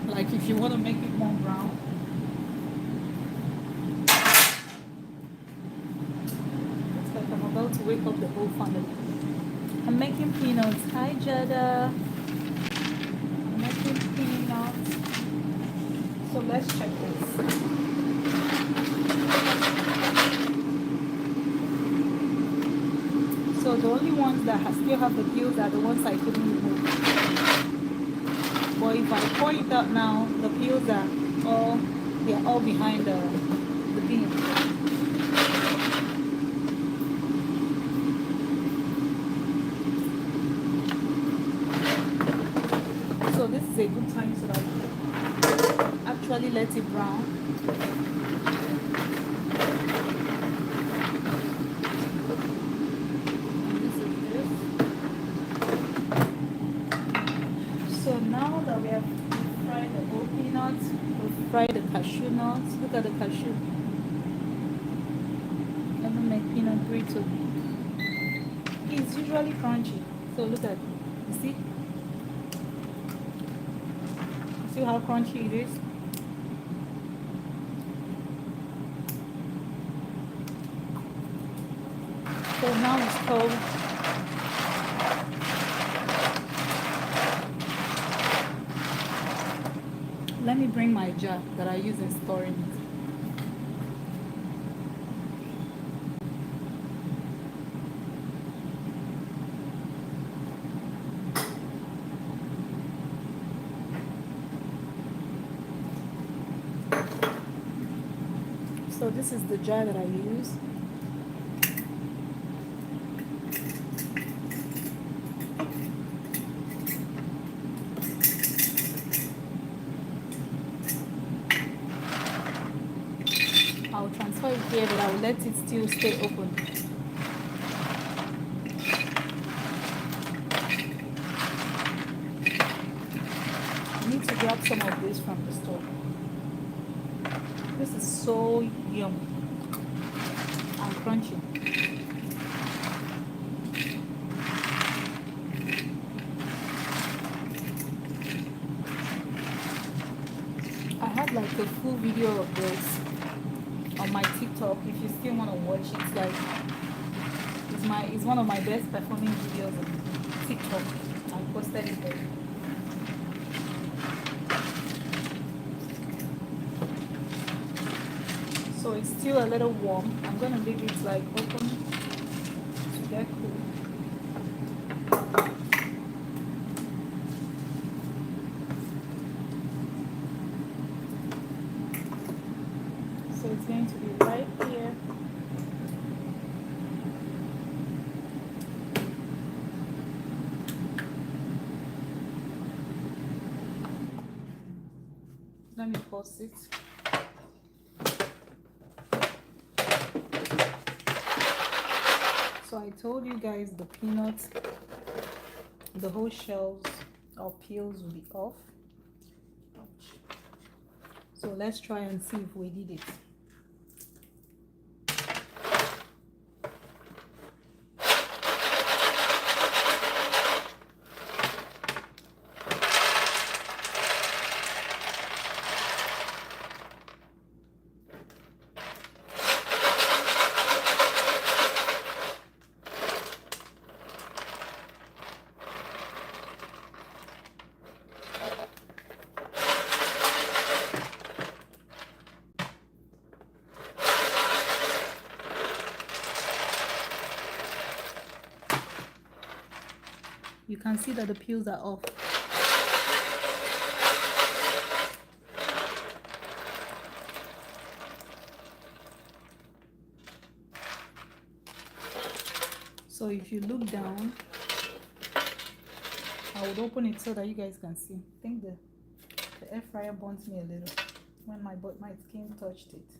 like if you want to make it more brown. It's like I'm about to wake up the whole family. I'm making peanuts. Hi Jada. I'm making peanuts. So let's check this. So the only ones that still have the peels are the ones I couldn't remove. But if I pour it out now, the peels are they're all behind the bean. So this is a good time so that actually let it brown. So now that we have fried the whole peanuts, we'll fry the cashew nuts. Look at the cashew. Let me make peanut brittle. It's usually crunchy. So look at it. You see? See how crunchy it is? So now it's cold. Let me bring my jar that I use in storing it. So this is the jar that I use. I'll transfer it here, but I will let it still stay open. I need to grab some of this from the store. This is so yummy and crunchy. I had like a full video of this on my TikTok. If you still want to watch it, like it's one of my best performing videos on TikTok. I posted it there. So it's still a little warm. I'm gonna leave it like open to get cool. So it's going to be right here. Let me pause it. So I told you guys the peanuts, the whole shells or peels will be off. So let's try and see if we did it. You can see that the peels are off. So if you look down, I would open it so that you guys can see. I think the air fryer burnt me a little when my skin touched it.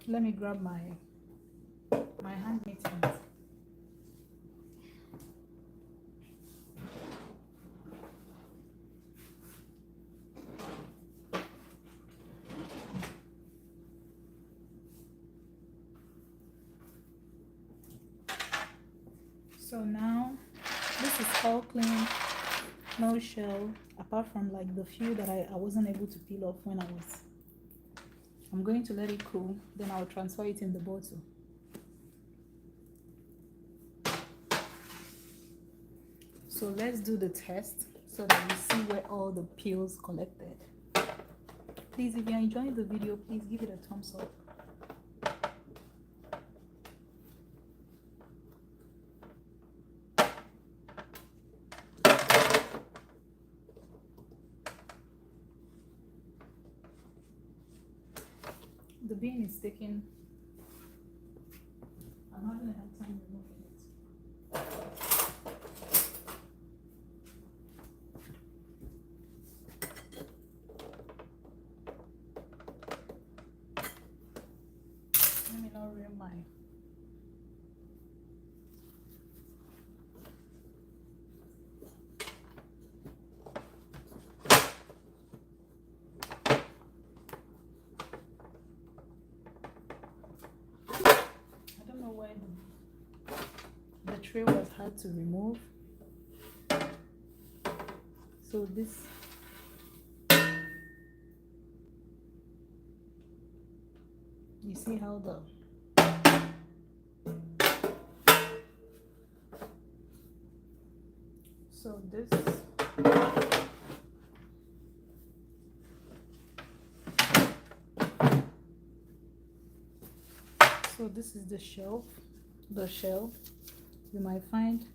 Let me grab my hand mittens. So now this is all clean, no shell, apart from like the few that I wasn't able to peel off when I'm going to let it cool, then I'll transfer it in the bottle. So let's do the test so that you see where all the peels collected. Please, if you're enjoying the video, please give it a thumbs up. The bean is taking. I'm having a hard time removing it. Let me not ruin my. I don't know why the tray was hard to remove. So this. You see how the so this so this is the shell. You might find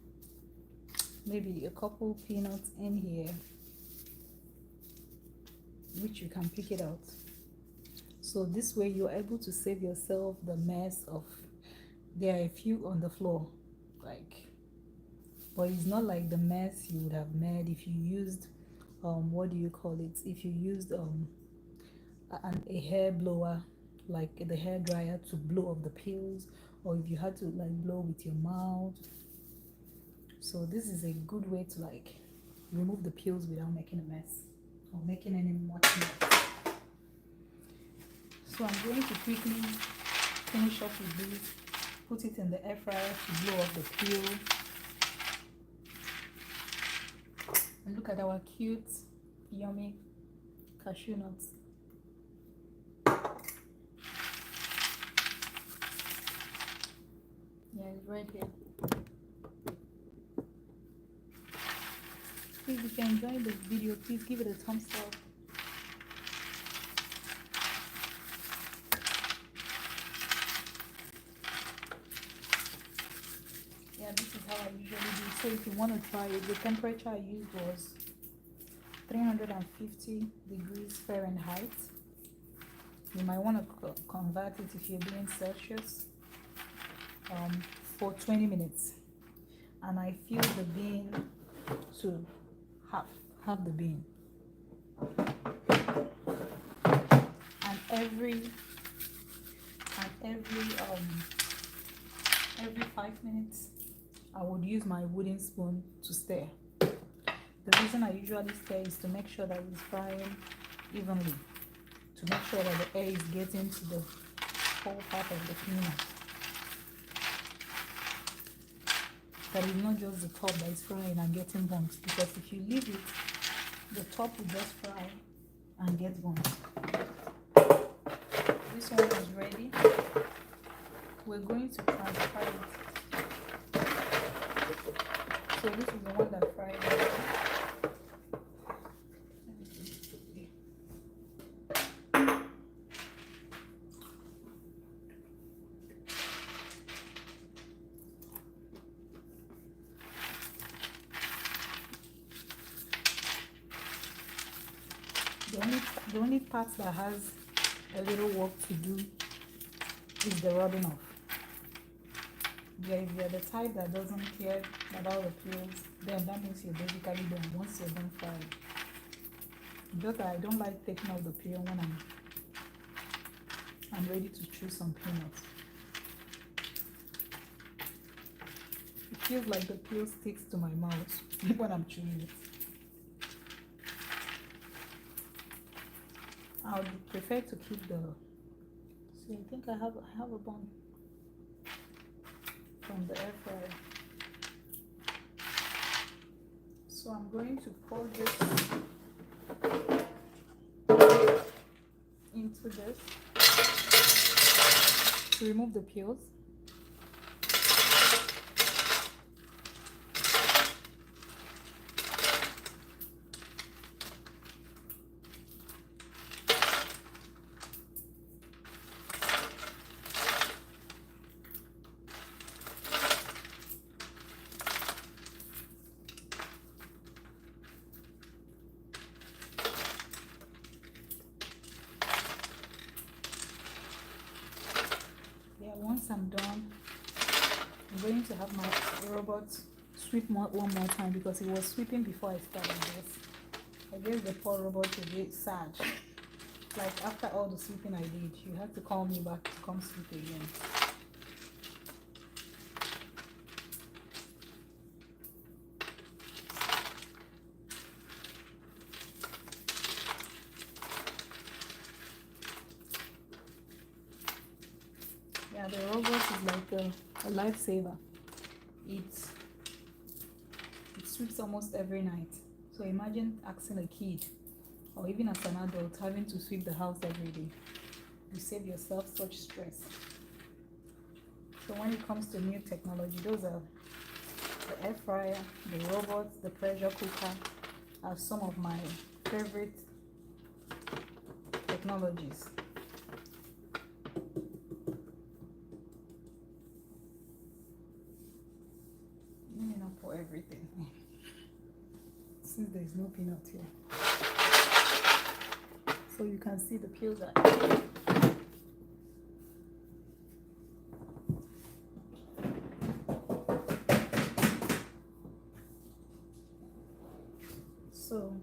maybe a couple peanuts in here, which you can pick it out. So this way you're able to save yourself the mess of, there are a few on the floor, like, but it's not like the mess you would have made if you used what do you call it, if you used a hair blower, like the hair dryer, to blow off the peels, or if you had to like blow with your mouth. So this is a good way to like remove the peels without making a mess or making any much mess. So I'm going to quickly finish up with this, put it in the air fryer to blow off the peel. And look at our cute, yummy cashew nuts. Yeah, it's right here. Please, if you're enjoying this video, please give it a thumbs up. Yeah, this is how I usually do. So if you want to try it, the temperature I used was 350 degrees Fahrenheit. You might want to convert it if you're doing Celsius, for 20 minutes. And I fill the bean to half the bean. And every 5 minutes I would use my wooden spoon to stir. The reason I usually stir is to make sure that it's frying evenly, to make sure that the air is getting to the whole part of the peanut. That is not just the top that is frying and getting burnt, because if you leave it, the top will just fry and get burnt. This one is ready. We're going to transfer it. So this is the one that fried already. The only part that has a little work to do is the rubbing off. Yeah, if you're the type that doesn't care about the peels, then that means you're basically done once you're done frying. Just that I don't like taking out the peel when I'm ready to chew some peanuts. It feels like the peel sticks to my mouth when I'm chewing it. I would prefer to keep the. See, I think I have a bun from the air fryer. So I'm going to pour this into this to remove the peels. once I'm done, I'm going to have my robot sweep one more time because it was sweeping before I started this. I guess the poor robot is a bit sad. Like after all the sweeping I did, you had to call me back to come sweep again. Yeah, the robot is like a lifesaver. It sweeps almost every night. So imagine asking a kid or even as an adult having to sweep the house every day. You save yourself such stress. So when it comes to new technology, those are the air fryer, the robots, the pressure cooker are some of my favorite technologies. Let me not pour everything since there is no peanut here. So you can see the peels are here. So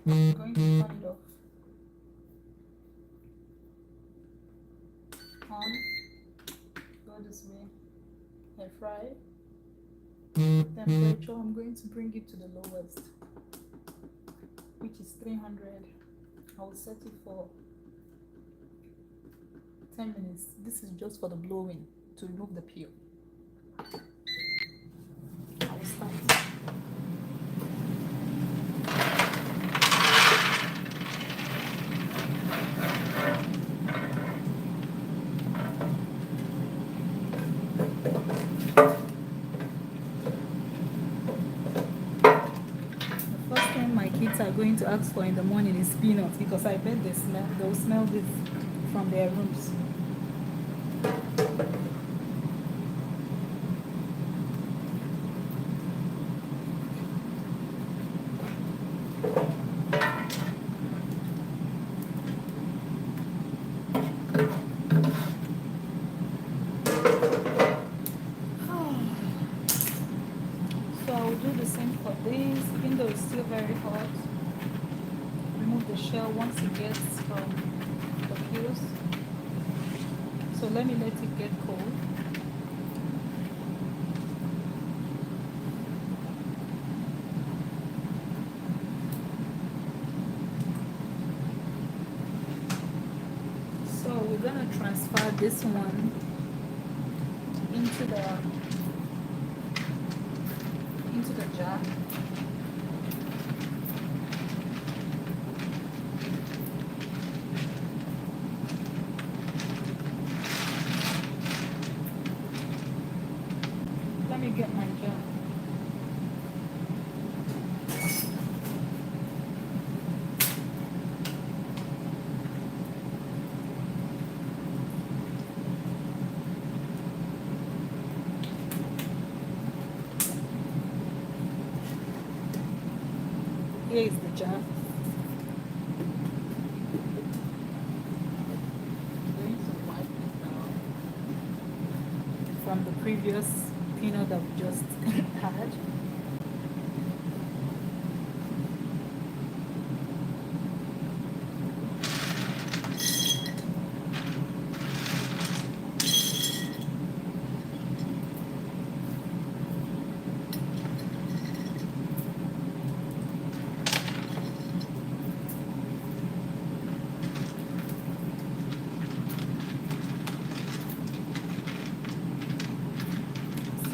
I'm going to cut it off. On, go this way, air fry. Temperature, I'm going to bring it to the lowest, which is 300. I will set it for 10 minutes. This is just for the blowing to remove the peel. I will start. The first thing my kids are going to ask for in the morning is peanuts because I bet they'll smell this from their rooms. So I will do the same for this, even though it's still very hot. Remove the shell once it gets the peels. So let me let it get cold. So we're gonna transfer this one into the jar. Let me get my jar. Here is the jar. I'm going to wipe it down from the previous peanut that we just had.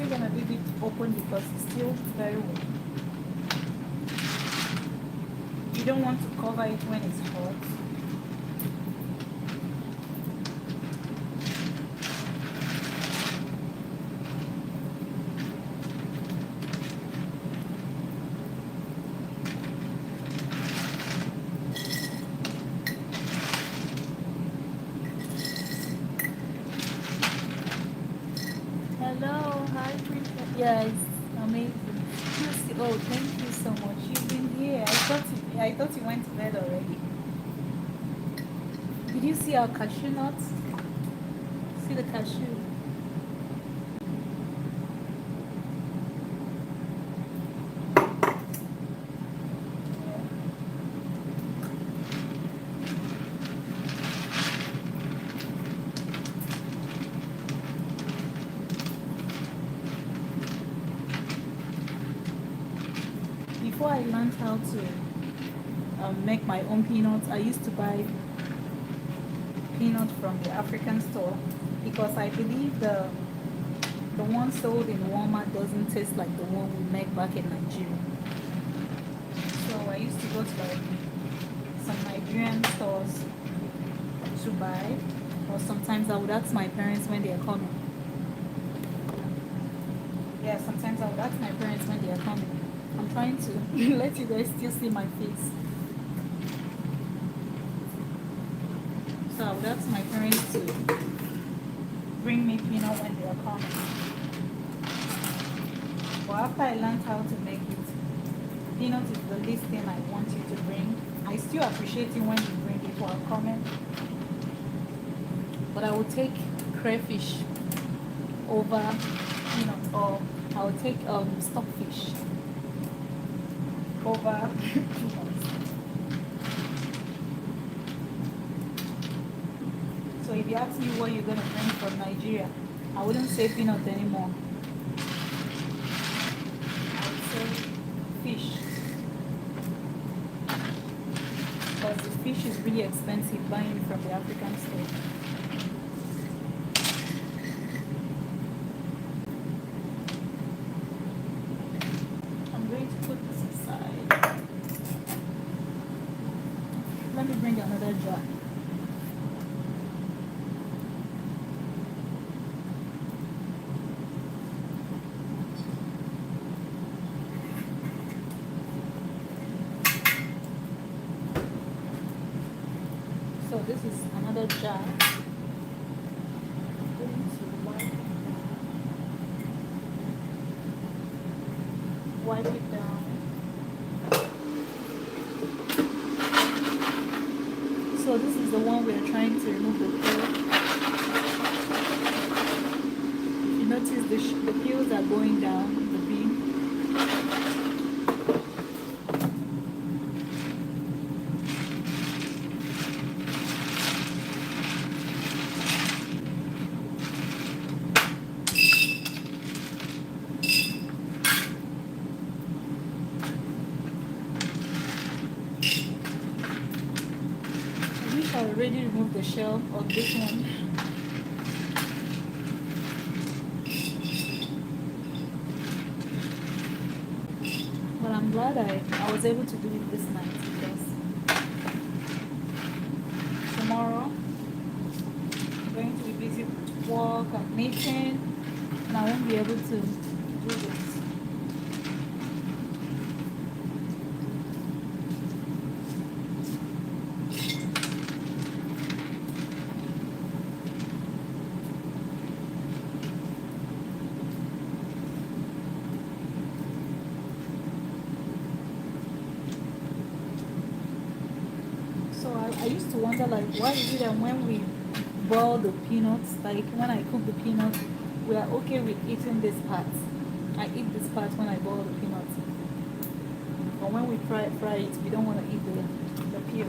Gonna leave it open because it's still very warm. You don't want to cover it when it's hot. Hello, hi, Princess. Yes, amazing. Oh, thank you so much. You've been here. I thought you went to bed already. Did you see our cashew nuts? see the cashew. Before I learned how to make my own peanuts, I used to buy peanuts from the African store because I believe the one sold in Walmart doesn't taste like the one we make back in Nigeria. So I used to go to like some Nigerian stores to buy, or sometimes I would ask my parents when they are coming. Yeah, sometimes I would ask my parents when they are coming. I'm trying to let you guys still see my face. So I would ask my parents to bring me peanut when they are coming. But after I learned how to make it, peanut is the least thing I want you to bring. I still appreciate it when you bring it while coming. But I will take crayfish over peanut, or I will take stockfish over peanuts. So if you ask me what you're gonna bring from Nigeria, I wouldn't say peanut anymore. I would say fish. Because the fish is really expensive buying from the African store. I'm going to put this aside. Let me bring another jar. So this is another jar. I'm going to wipe it down. So this is the one we are trying to remove the peel. If you notice the peels are going down the bean. I already removed the shell of this one. But I'm glad I was able to do it this night because tomorrow I'm going to be busy with work and meeting, and I won't be able to do this. I used to wonder, like, why is it that when we boil the peanuts, like when I cook the peanuts, we are okay with eating this part. I eat this part when I boil the peanuts. But when we fry it, we don't want to eat the peel.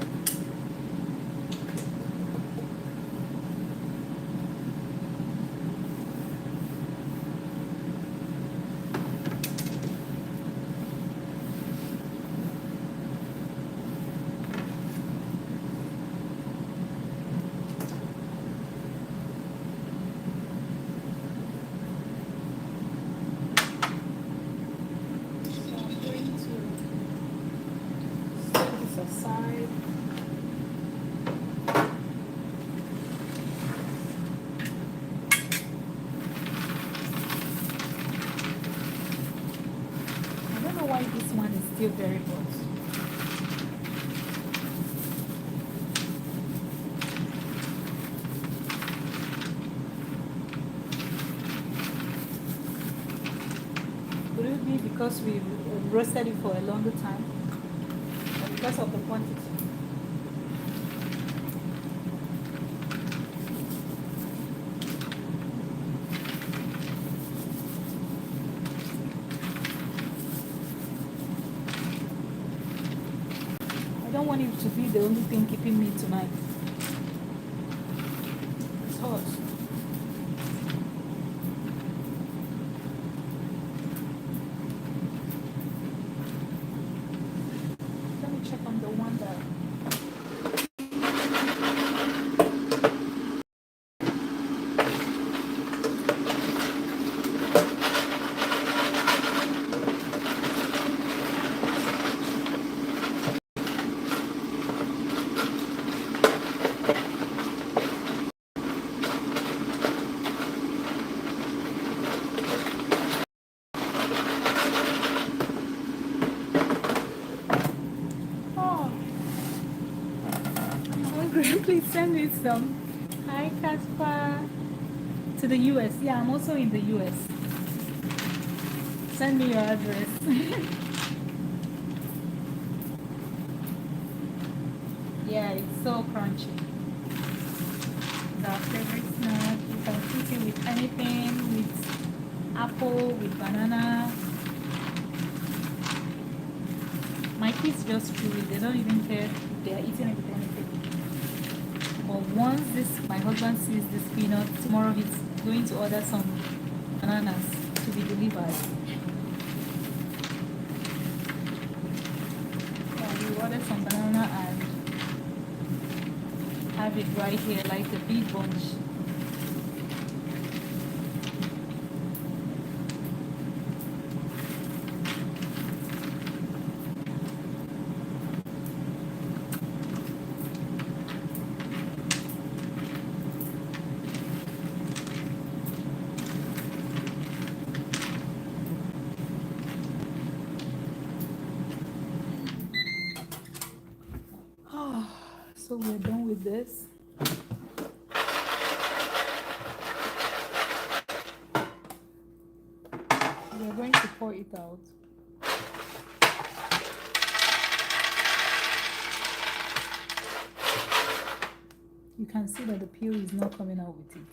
Aside. I don't know why this one is still very hot. Could it be because we roasted it for a longer time? Because of the quantity. want it to be the only thing keeping me tonight. It's hot. Let me check on the one that. Oh, I'm hungry. Please send me some. Hi, Casper. To the US. Yeah, I'm also in the US. Send me your address. Yeah, it's so crunchy. It's our favorite snack. You can eat it with anything, with apple, with banana. My kids just chew it. They don't even care if they are eating it with anything. But once my husband sees this peanut, tomorrow he's going to order some bananas to be delivered. Yeah, we order some banana and have it right here like a big bunch. So we're done with this. We're going to pour it out. You can see that the peel is not coming out with it.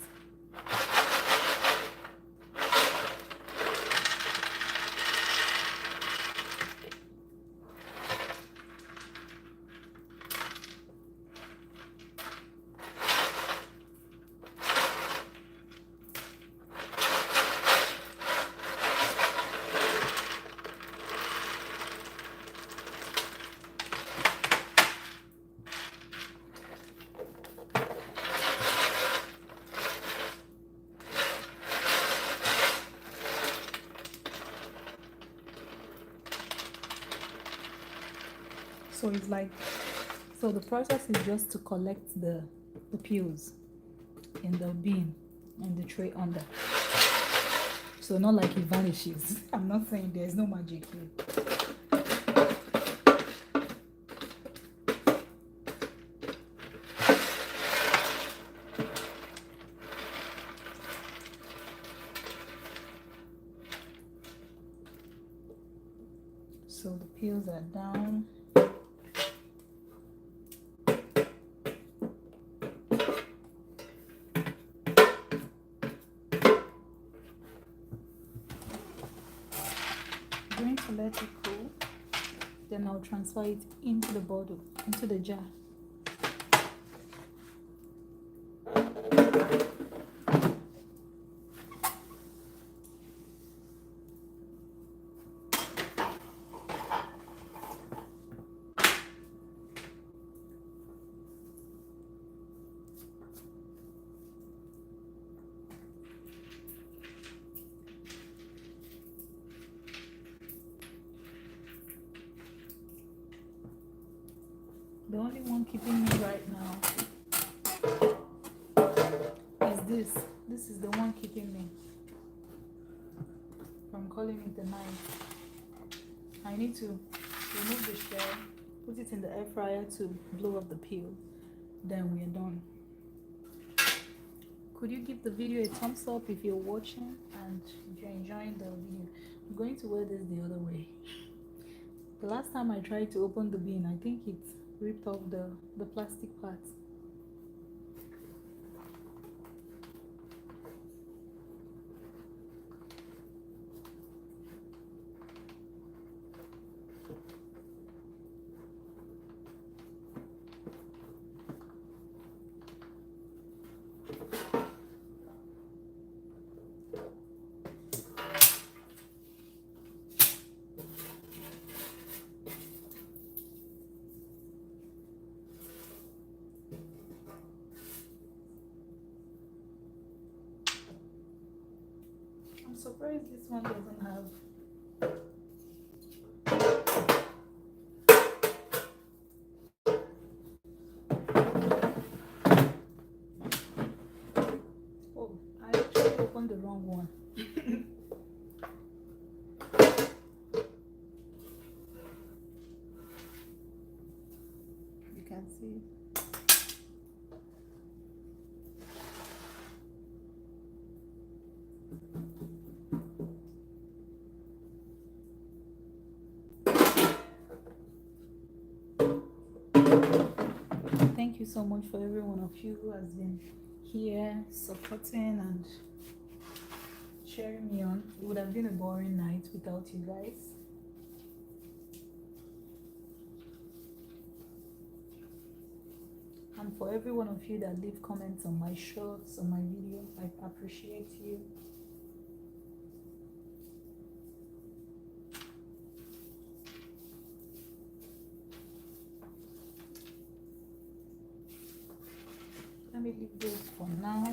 So it's like, so the process is just to collect the peels in the bin and the tray under. So not like it vanishes. I'm not saying there's no magic here. So the peels are down. I'm going to let it cool. Then I'll transfer it into the bottle, into the jar. The only one keeping me right now is this. This is the one keeping me from calling it the night. I need to remove the shell, put it in the air fryer to blow up the peel. Then we're done. Could you give the video a thumbs up if you're watching and if you're enjoying the video? I'm going to wear this the other way. The last time I tried to open the bin, I think it ripped off the plastic part. surprised this one doesn't have. Oh, I actually opened the wrong one. You can see. Thank you so much for every one of you who has been here supporting and cheering me on. It would have been a boring night without you guys. And for every one of you that leave comments on my shorts, on my video, I appreciate you. Let me leave this for now.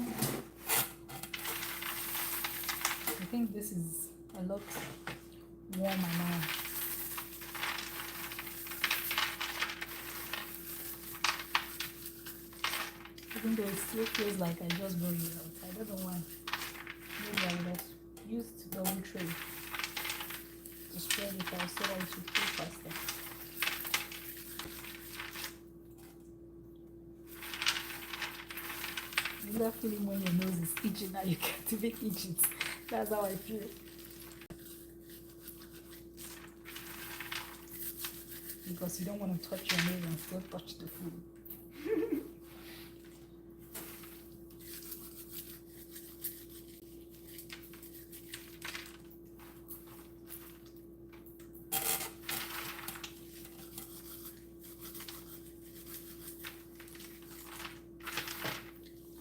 I think this is a lot warmer now. Even though it still feels like I just brought it out. I don't know why. Maybe I would have used double tray to spread it out so that it would cool faster. You know that feeling when your nose is itching and you can't even itch it. That's how I feel. Because you don't want to touch your nose and still touch the food.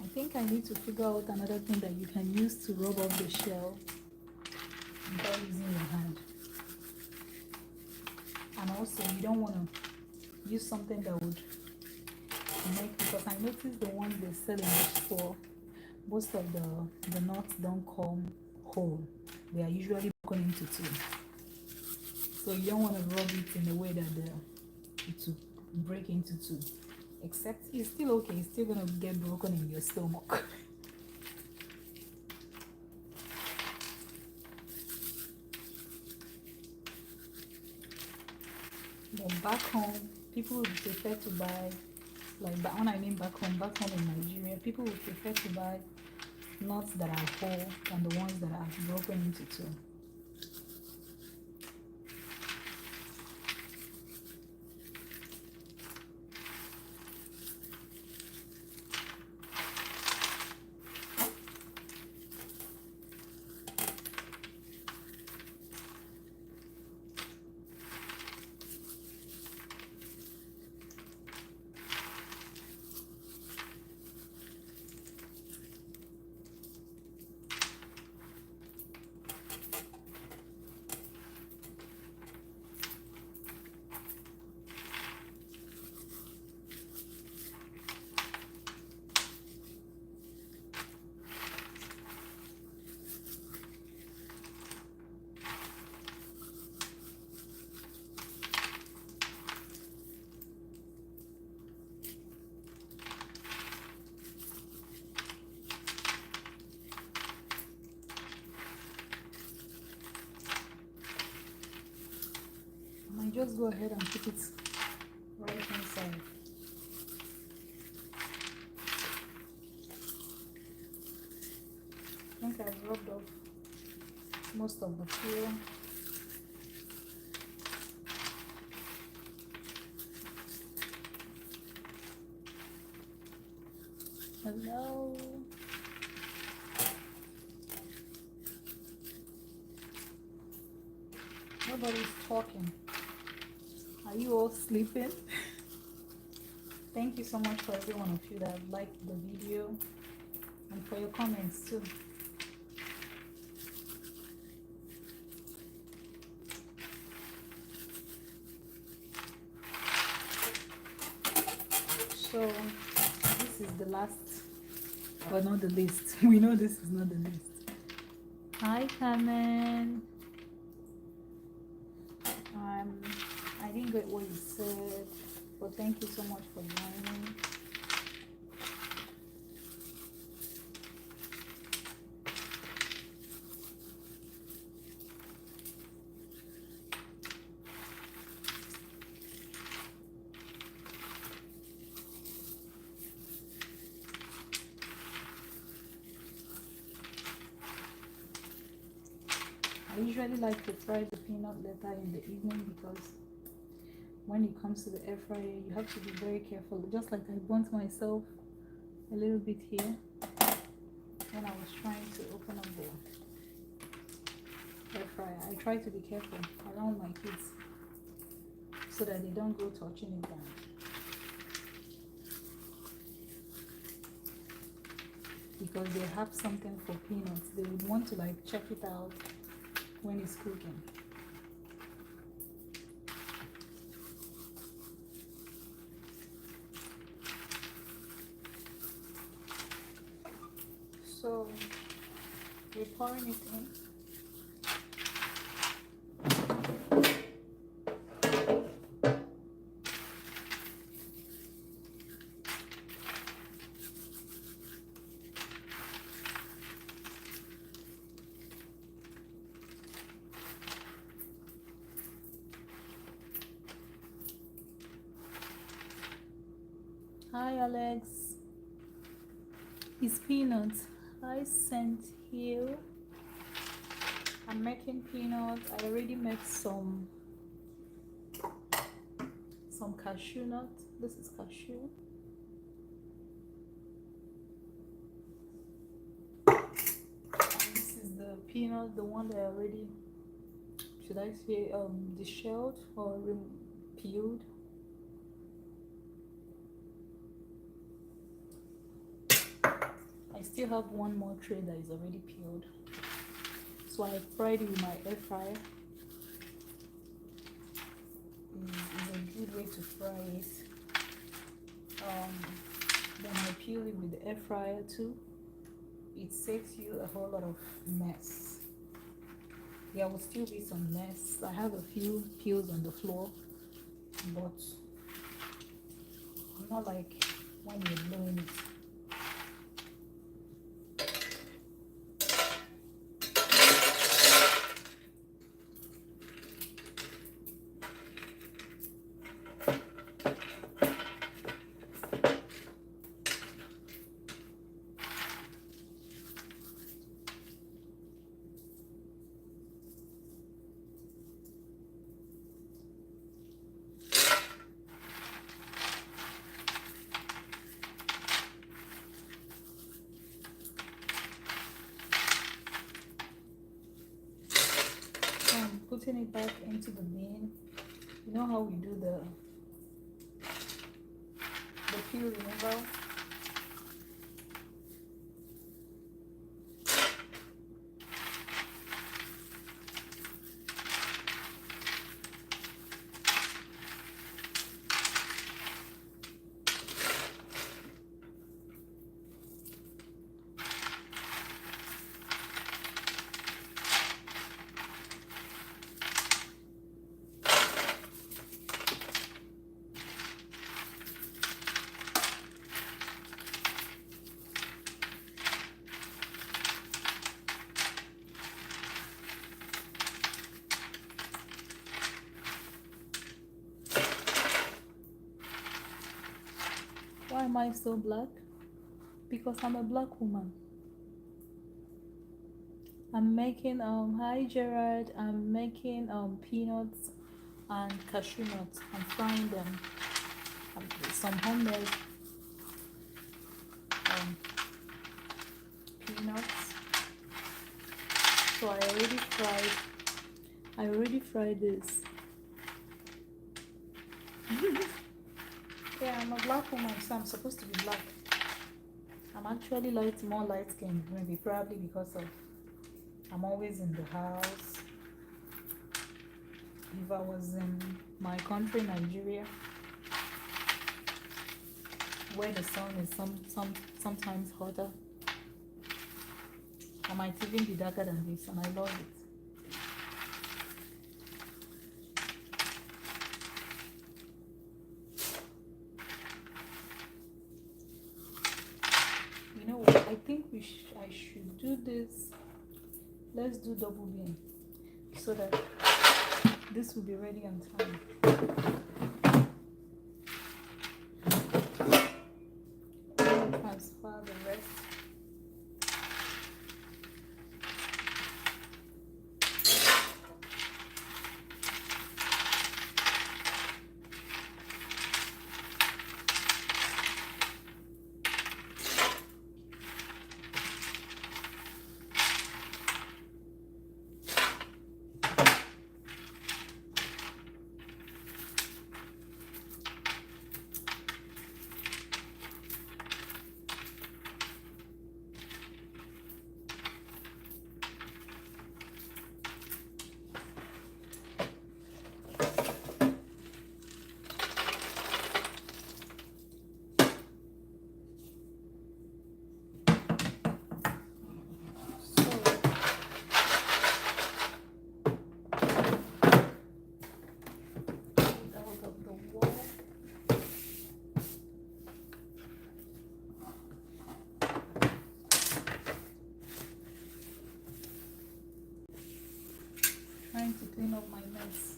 I think I need to figure out another thing that you can use to rub off the shell without using your hand. And also, you don't want to use something that would make, because I noticed the ones they sell in the store, most of the nuts don't come whole. They are usually broken into two. So you don't want to rub it in a way that it will break into two. Except it's still okay, it's still gonna get broken in your stomach. But back home, people would prefer to buy, like when I mean back home in Nigeria, people would prefer to buy nuts that are whole than the ones that are broken into two. I just go ahead and put it right inside. I think I've rubbed off most of the peel. Hello. Nobody's talking. Are you all sleeping? Thank you so much for every one of you that liked the video and for your comments too. So this is the last, but not the least. We know this is not the least. Hi, Carmen. I didn't get what you said, but thank you so much for joining. I usually like to fry the peanut butter in the evening because when it comes to the air fryer, you have to be very careful. Just like I burnt myself a little bit here when I was trying to open up the air fryer. I try to be careful around my kids so that they don't go touching it down. Because they have something for peanuts, they would want to like check it out when it's cooking. So we're pouring it in. Hi Alex, it's peanuts. I sent you. I'm making peanuts. I already made some cashew nut. This is cashew. And this is the peanut, the one that I already, should I say, deshelled or peeled. I still have one more tray that is already peeled. So I fried it with my air fryer. It's a good way to fry it. Then I peel it with the air fryer too. It saves you a whole lot of mess. There will still be some mess. I have a few peels on the floor, but not like when you're blowing it. Putting it back into the bin. You know how we do the peel removal? Why am I so black? Because I'm a black woman. I'm making hi Gerard, I'm making peanuts and cashew nuts. I'm frying them. Some homemade peanuts. So I already fried this. Yeah, I'm a black woman, so I'm supposed to be black. I'm actually more light skinned, maybe probably because of I'm always in the house. If I was in my country, Nigeria, where the sun is sometimes hotter, I might even be darker than this, and I love it. You know what? I think I should do this. Let's do double bean so that this will be ready on time. Transfer the rest. Trying to clean up my mess.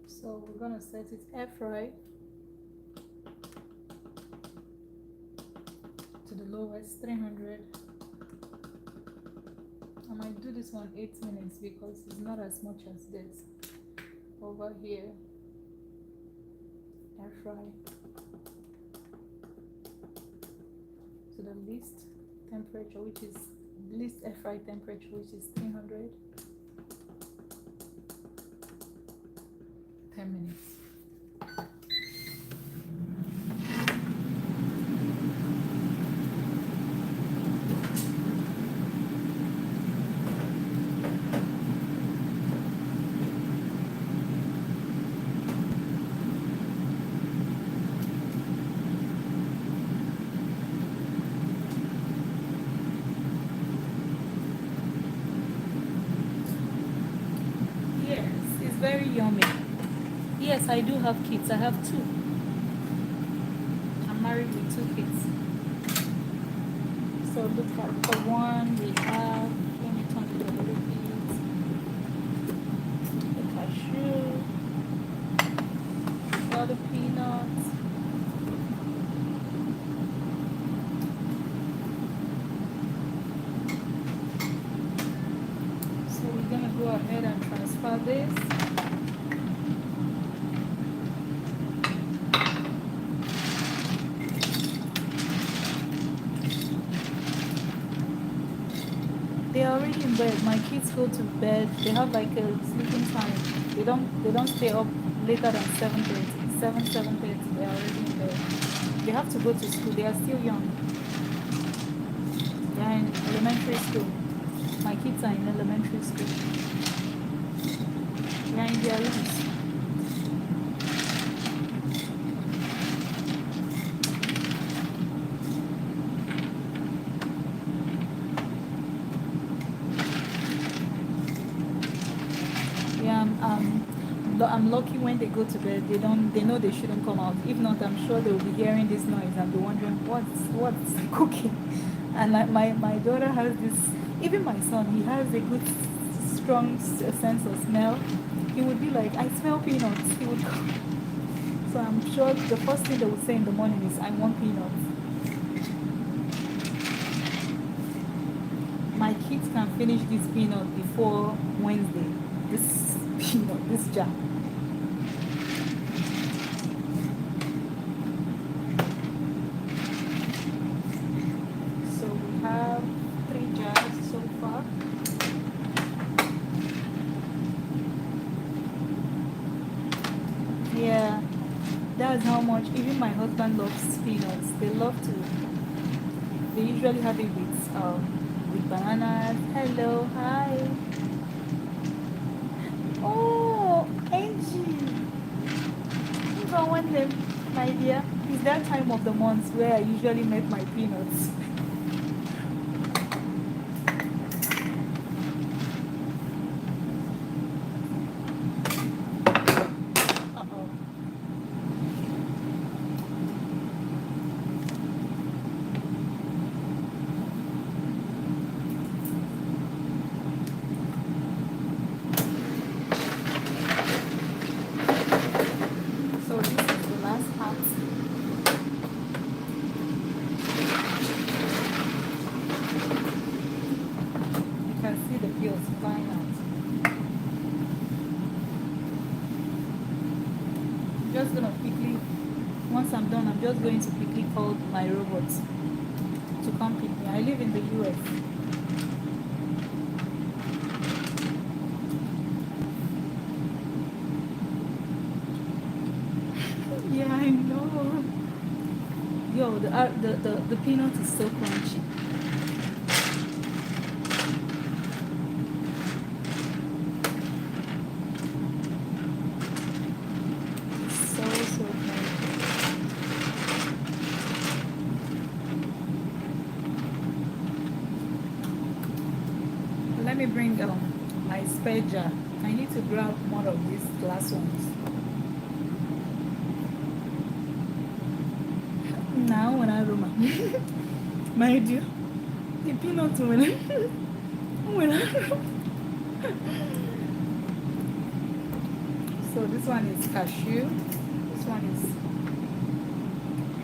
So we're gonna set it air fry to the lowest, 300. I might do this one 8 minutes because it's not as much as this. Over here, air fry to the least temperature, which is least air fry temperature, which is 300. 10 minutes. Yes, it's very yummy. Yes, I do have kids. I have 2. I'm married with 2 kids. So look at the one we have. Let me turn it a little bit. The cashew. All the peanuts. So we're gonna go ahead and transfer this. They're already in bed. My kids go to bed. They have like a sleeping time. They don't stay up later than 7:30. 7:30. They're already in bed. They have to go to school. They are still young. They are in elementary school. My kids are in elementary school. They are in their rooms. I'm lucky when they go to bed. They know they shouldn't come out. If not, I'm sure they'll be hearing this noise and be wondering what's cooking. And like my daughter has this. Even my son, he has a good strong sense of smell. He would be like, I smell peanuts. He would come. So I'm sure the first thing they would say in the morning is, I want peanuts. My kids can finish this peanut before Wednesday. This peanut, this jar. Yeah, that's how much even my husband loves peanuts. They love to. They usually have it with bananas. Hello, hi. Oh, Angie. If I want them, my dear. It's that time of the month where I usually make my peanuts. Uh-oh. So this is the last part. You can see the peels flying out. I'm just gonna quickly, once I'm done, I'm just going to quickly call my robot to come pick me. I live in the US. Yeah, I know. Yo, the peanut is so crunchy. So crunchy. Let me bring my spare jar. I need to grab more of these glass ones. Now when I aroma. My dear, the peanut when I So this one is cashew. This one is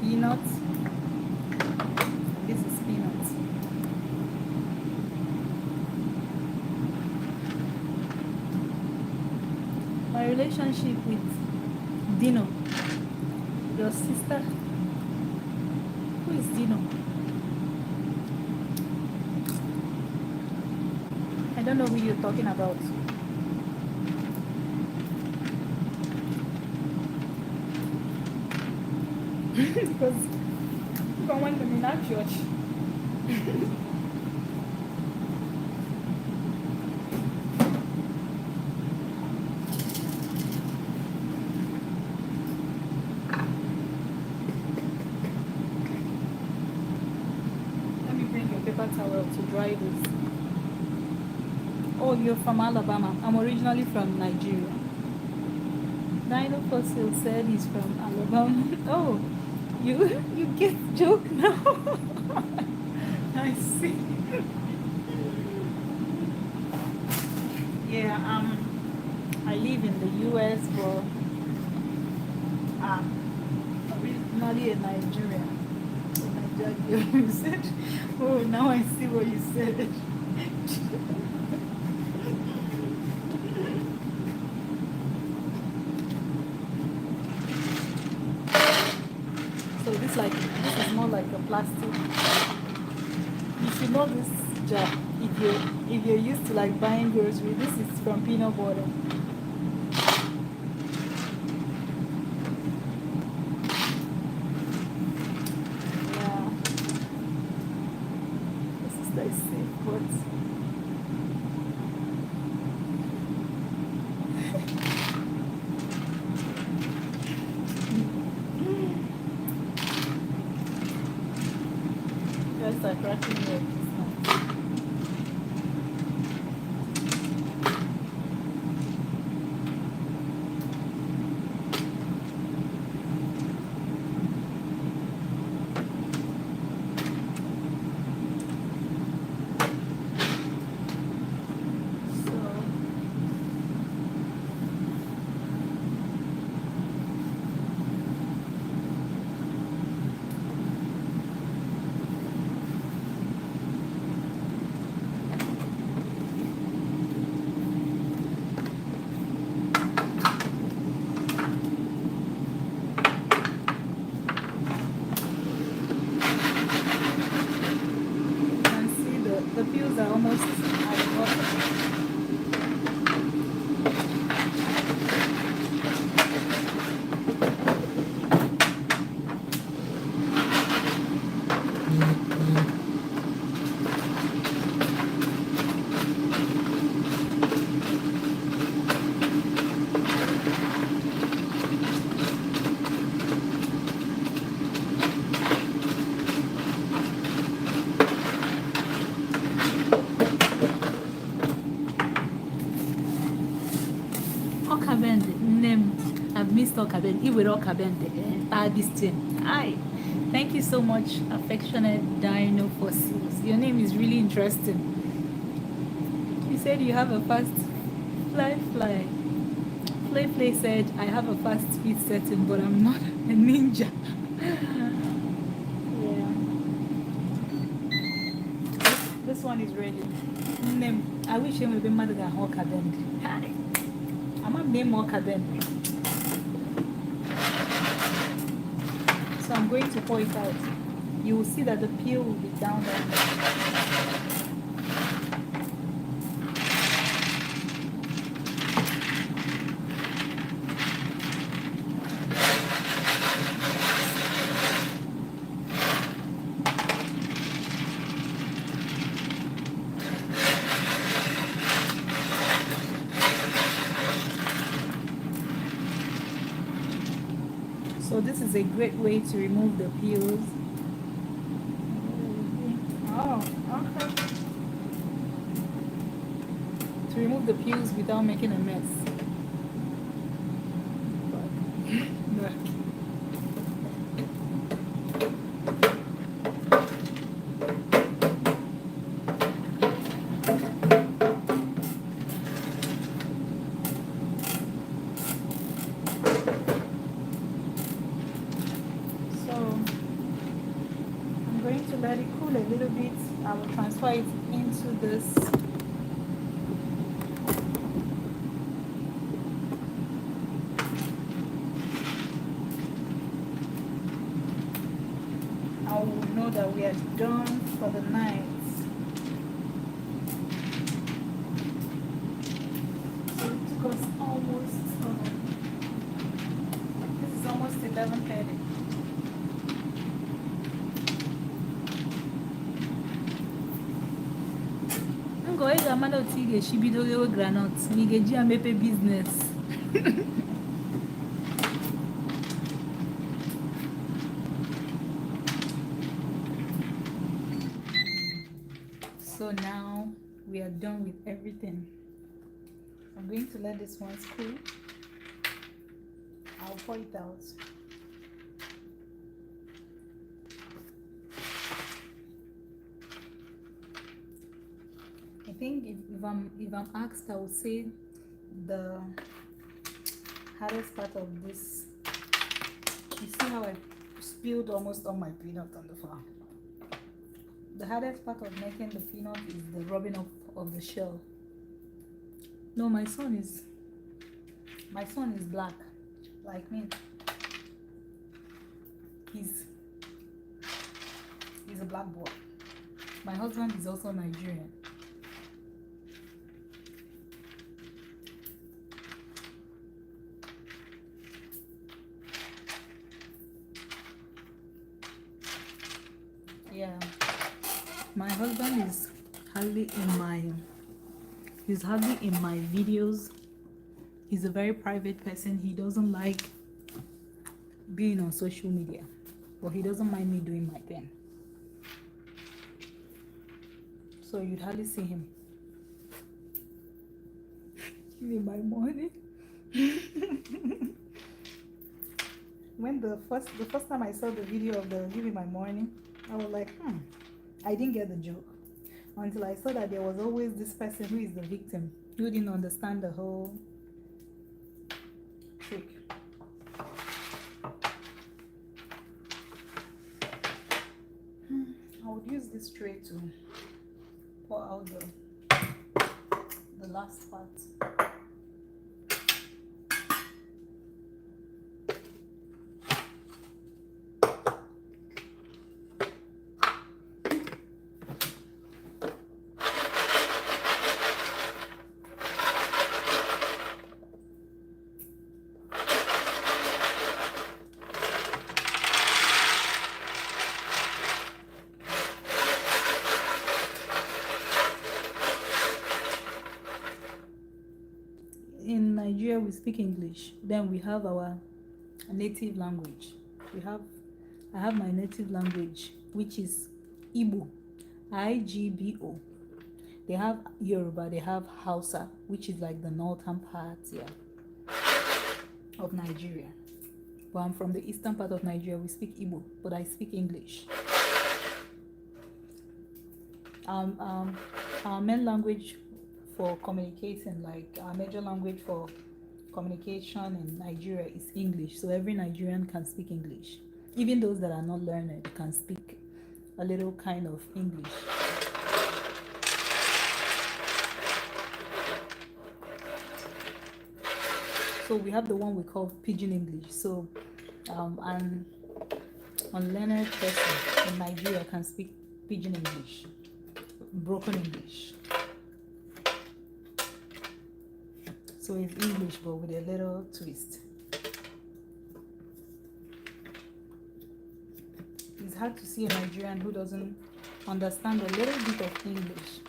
peanut. This is peanut. My relationship with Dino, your sister. Who is Dino? I don't know who you're talking about. Because I want them in our church. Let me bring your paper towel to dry this. Oh, you're from Alabama. I'm originally from Nigeria. Dino Fossil said he's from Alabama. Oh, you get joke now. I see. Yeah, I live in the US, but I'm originally a Nigerian. You said, oh, now I see what you said. So this is more like a plastic. You should know this jar if you're used to like buying groceries. This is from peanut butter. Yeah. This is like safe, but just like cracking me up. So I've missed all Kaben. If we all Kaben, this thing. Hi. Thank you so much, affectionate Dino Fossils. Your name is really interesting. You said you have a fast fly. Play said, I have a fast speed setting, but I'm not a ninja. Yeah. This one is ready. Name. I wish him would be mad than Hawker Bend. I'm not name Hawker Bend. So I'm going to pour it out. You will see that the peel will be down there. So this is a great way to remove the peels. Oh, okay. To remove the peels without making a mess. Look. Let it cool a little bit. I will transfer it into this. I will know that we are done for the night. So it took us almost, this is almost 11:30. She be the granots. We get GMP business. So now we are done with everything. I'm going to let this one cool. I'll pour it out. I think if I'm asked, I would say the hardest part of this. You see how I spilled almost all my peanut on the floor. The hardest part of making the peanut is the rubbing up of the shell. No, my son is black, like me. He's a black boy. My husband is also Nigerian. Yeah, my husband is hardly in my videos. He's a very private person. He doesn't like being on social media, but he doesn't mind me doing my thing. So you'd hardly see him. Give me my money. When the first time I saw the video of the Give Me My Morning, I was like, I didn't get the joke until I saw that there was always this person who is the victim, who didn't understand the whole trick. I would use this tray to pour out the last part. In Nigeria, we speak English. Then we have our native language. I have my native language, which is Igbo, IGBO. They have Yoruba, they have Hausa, which is like the northern part, yeah. of Nigeria. But I'm from the eastern part of Nigeria. We speak Igbo, but I speak English. Our main language for communicating, like our major language for communication in Nigeria is English. So every Nigerian can speak English. Even those that are not learned can speak a little kind of English. So we have the one we call Pidgin English. So an unlearned person in Nigeria can speak Pidgin English, broken English. So it's English but with a little twist. It's hard to see a Nigerian who doesn't understand a little bit of English.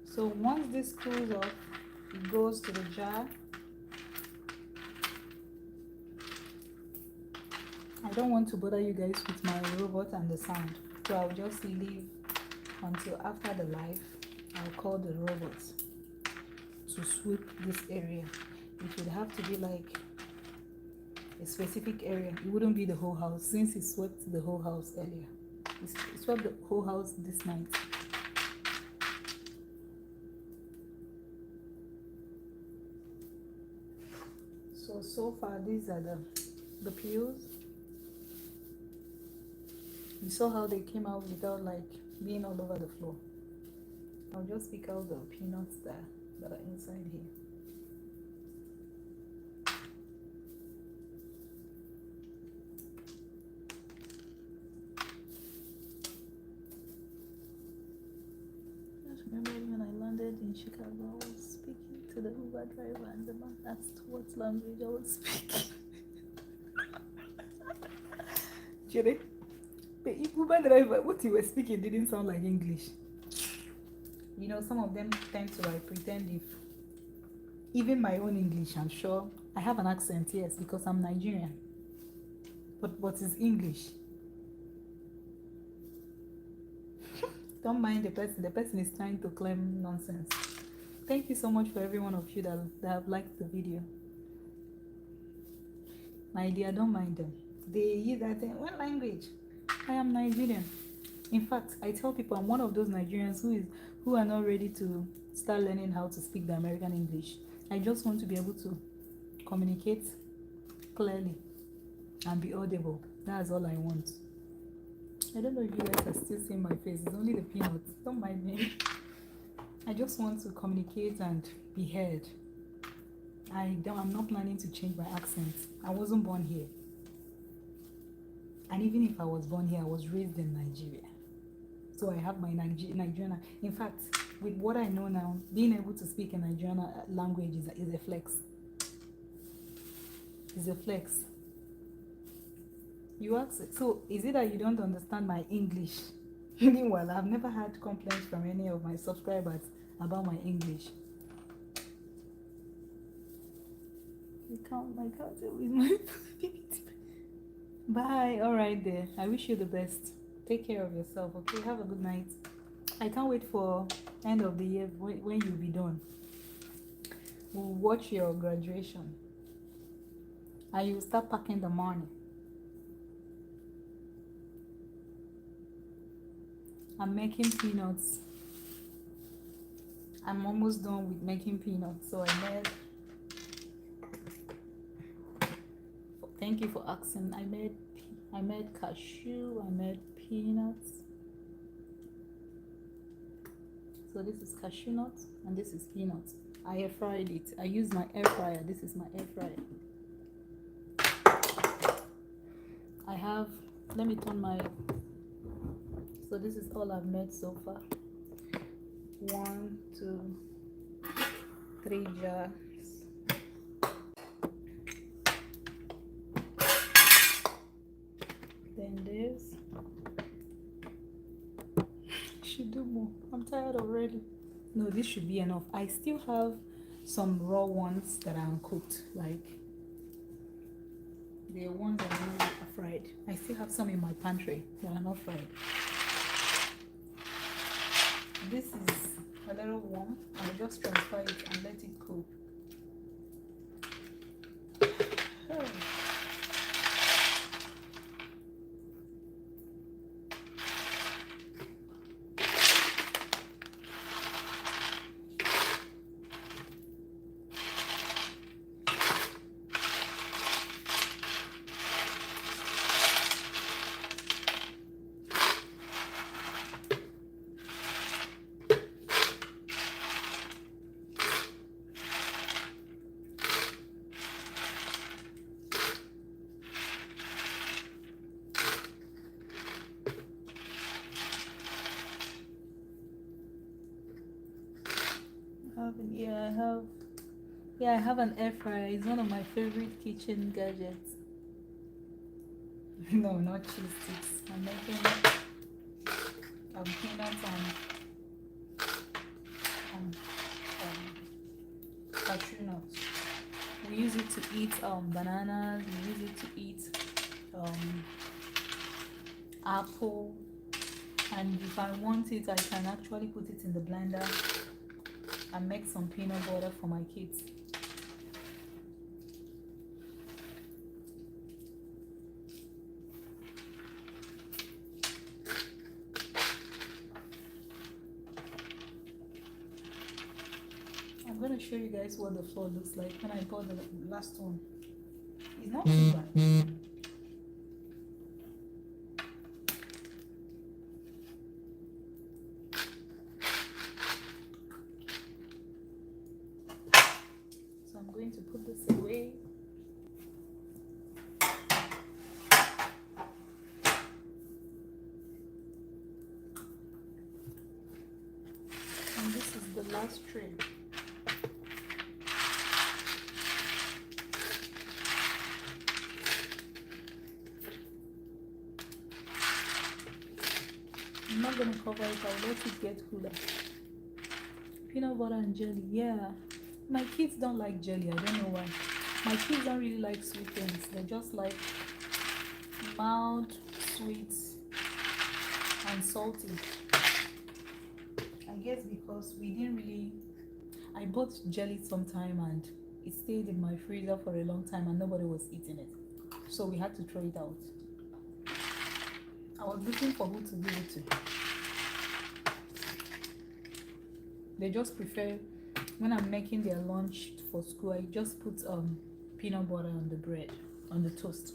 So once this cools off, it goes to the jar. I don't want to bother you guys with my robot and the sound, so I'll just leave until after the live. I'll call the robots to sweep this area. It would have to be like a specific area. It wouldn't be the whole house, since it swept the whole house earlier. It swept the whole house this night. So far these are the peels. You saw how they came out without like being all over the floor. I'll just pick out the peanuts that are inside here. Just remember when I landed in Chicago, I was speaking to the Uber driver and the man asked what language I was speaking. Jerry, the Uber driver, what he was speaking didn't sound like English. You know, some of them tend to like pretend if even my own English, I'm sure I have an accent, yes, because I'm Nigerian. But what is English? Don't mind the person. The person is trying to claim nonsense. Thank you so much for every one of you that have liked the video. My dear, don't mind them. They use that thing. What language? I am Nigerian. In fact, I tell people I'm one of those Nigerians who are not ready to start learning how to speak the American English. I just want to be able to communicate clearly and be audible. That's all I want. I don't know if you guys are still seeing my face. It's only the peanuts. Don't mind me. I just want to communicate and be heard. I'm not planning to change my accent. I wasn't born here. And even if I was born here, I was raised in Nigeria. So I have my Nigerian. In fact, with what I know now, being able to speak a Nigerian language is a flex. It's a flex. You ask, so is it that you don't understand my English? Meanwhile, I've never had complaints from any of my subscribers about my English. I can't with my Bye. All right there. I wish you the best. Take care of yourself, okay? Have a good night. I can't wait for end of the year when you'll be done. We'll watch your graduation. And you'll start packing the money. I'm making peanuts. I'm almost done with making peanuts. So thank you for asking. I made cashew, I made peanuts. So this is cashew nuts and this is peanuts. I air fried it. I use my air fryer. This is my air fryer. I have, let me turn my, so this is all I've made so far. 1, 2, 3 jars. Then this. Should do more. I'm tired already. No, this should be enough. I still have some raw ones that are uncooked, like The ones that are not fried. I still have some in my pantry that are not fried. This is a little warm. I'll just transfer it and let it cool. I have an air fryer. It's one of my favorite kitchen gadgets. No, not cheese sticks. I'm making peanuts and cashew nuts. We use it to eat bananas. We use it to eat apple. And if I want it, I can actually put it in the blender and make some peanut butter for my kids. I'm going to show you guys what the flour looks like when I bought the last one. It's not too bad. So I'm going to put this away. And this is the last tray. I'm not going to cover it. I'll let it get cooler. Peanut butter and jelly. Yeah. My kids don't like jelly. I don't know why. My kids don't really like sweet things. They just like mild, sweet, and salty. I guess because we didn't really... I bought jelly sometime and it stayed in my freezer for a long time and nobody was eating it. So we had to throw it out. I was looking for who to give it to. They just prefer, when I'm making their lunch for school, I just put peanut butter on the bread, on the toast.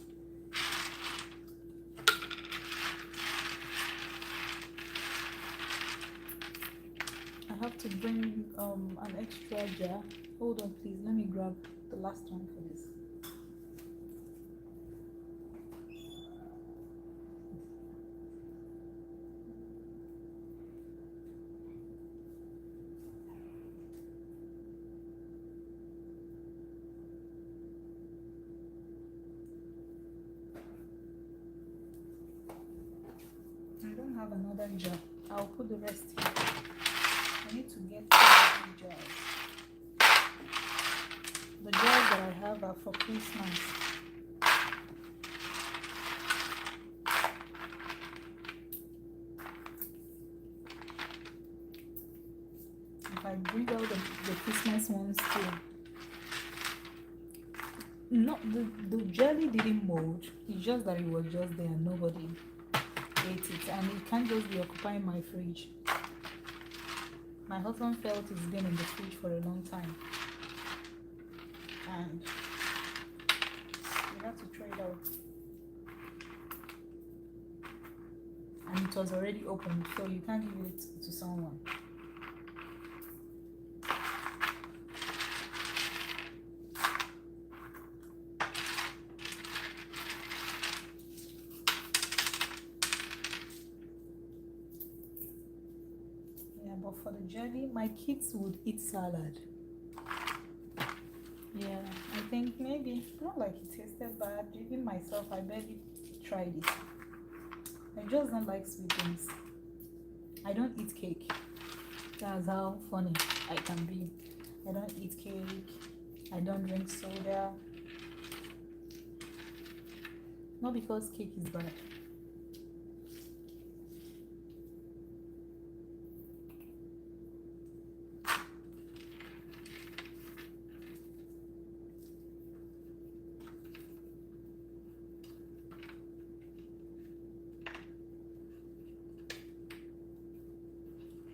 I have to bring an extra jar. Hold on please, let me grab the last one for this. I don't have another jar. I'll put the rest here. I need to get some jars. The jars that I have are for Christmas. If I bring out the Christmas ones too. No, the jelly didn't mold. It's just that it was just there and nobody ate it, and it can't just be occupying my fridge. My husband felt it's been in the fridge for a long time and we had to throw it out, and it was already open, so you can't give it to someone. But for the jelly, my kids would eat salad. Yeah, I think maybe, not like it tasted bad. Even myself, I barely tried it. I just don't like sweet things. I don't eat cake. That's how funny I can be. I don't eat cake. I don't drink soda. Not because cake is bad.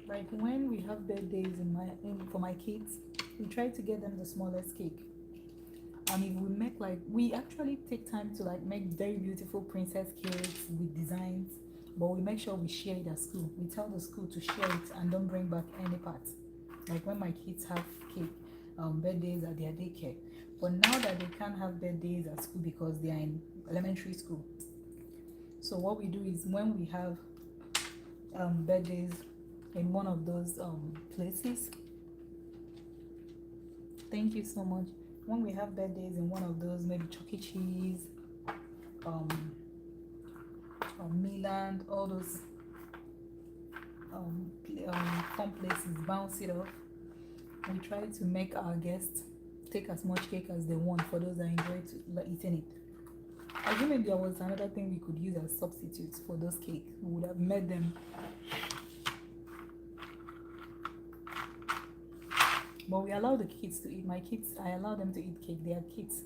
Like when we have birthdays for my kids, we try to get them the smallest cake. And if we make, like, we actually take time to like make very beautiful princess cakes with designs, but we make sure we share it at school. We tell the school to share it and don't bring back any parts. Like when my kids have cake birthdays at their daycare. But now that they can't have birthdays at school because they are in elementary school, so what we do is when we have birthdays in one of those places, thank you so much. When we have birthdays in one of those, maybe Chuck E. Cheese, Milan, all those fun places, bounce it off. We try to make our guests take as much cake as they want for those that enjoy eating it. Assuming there was another thing we could use as substitutes for those cake, we would have made them. But we allow the kids to eat. My kids, I allow them to eat cake. They are kids.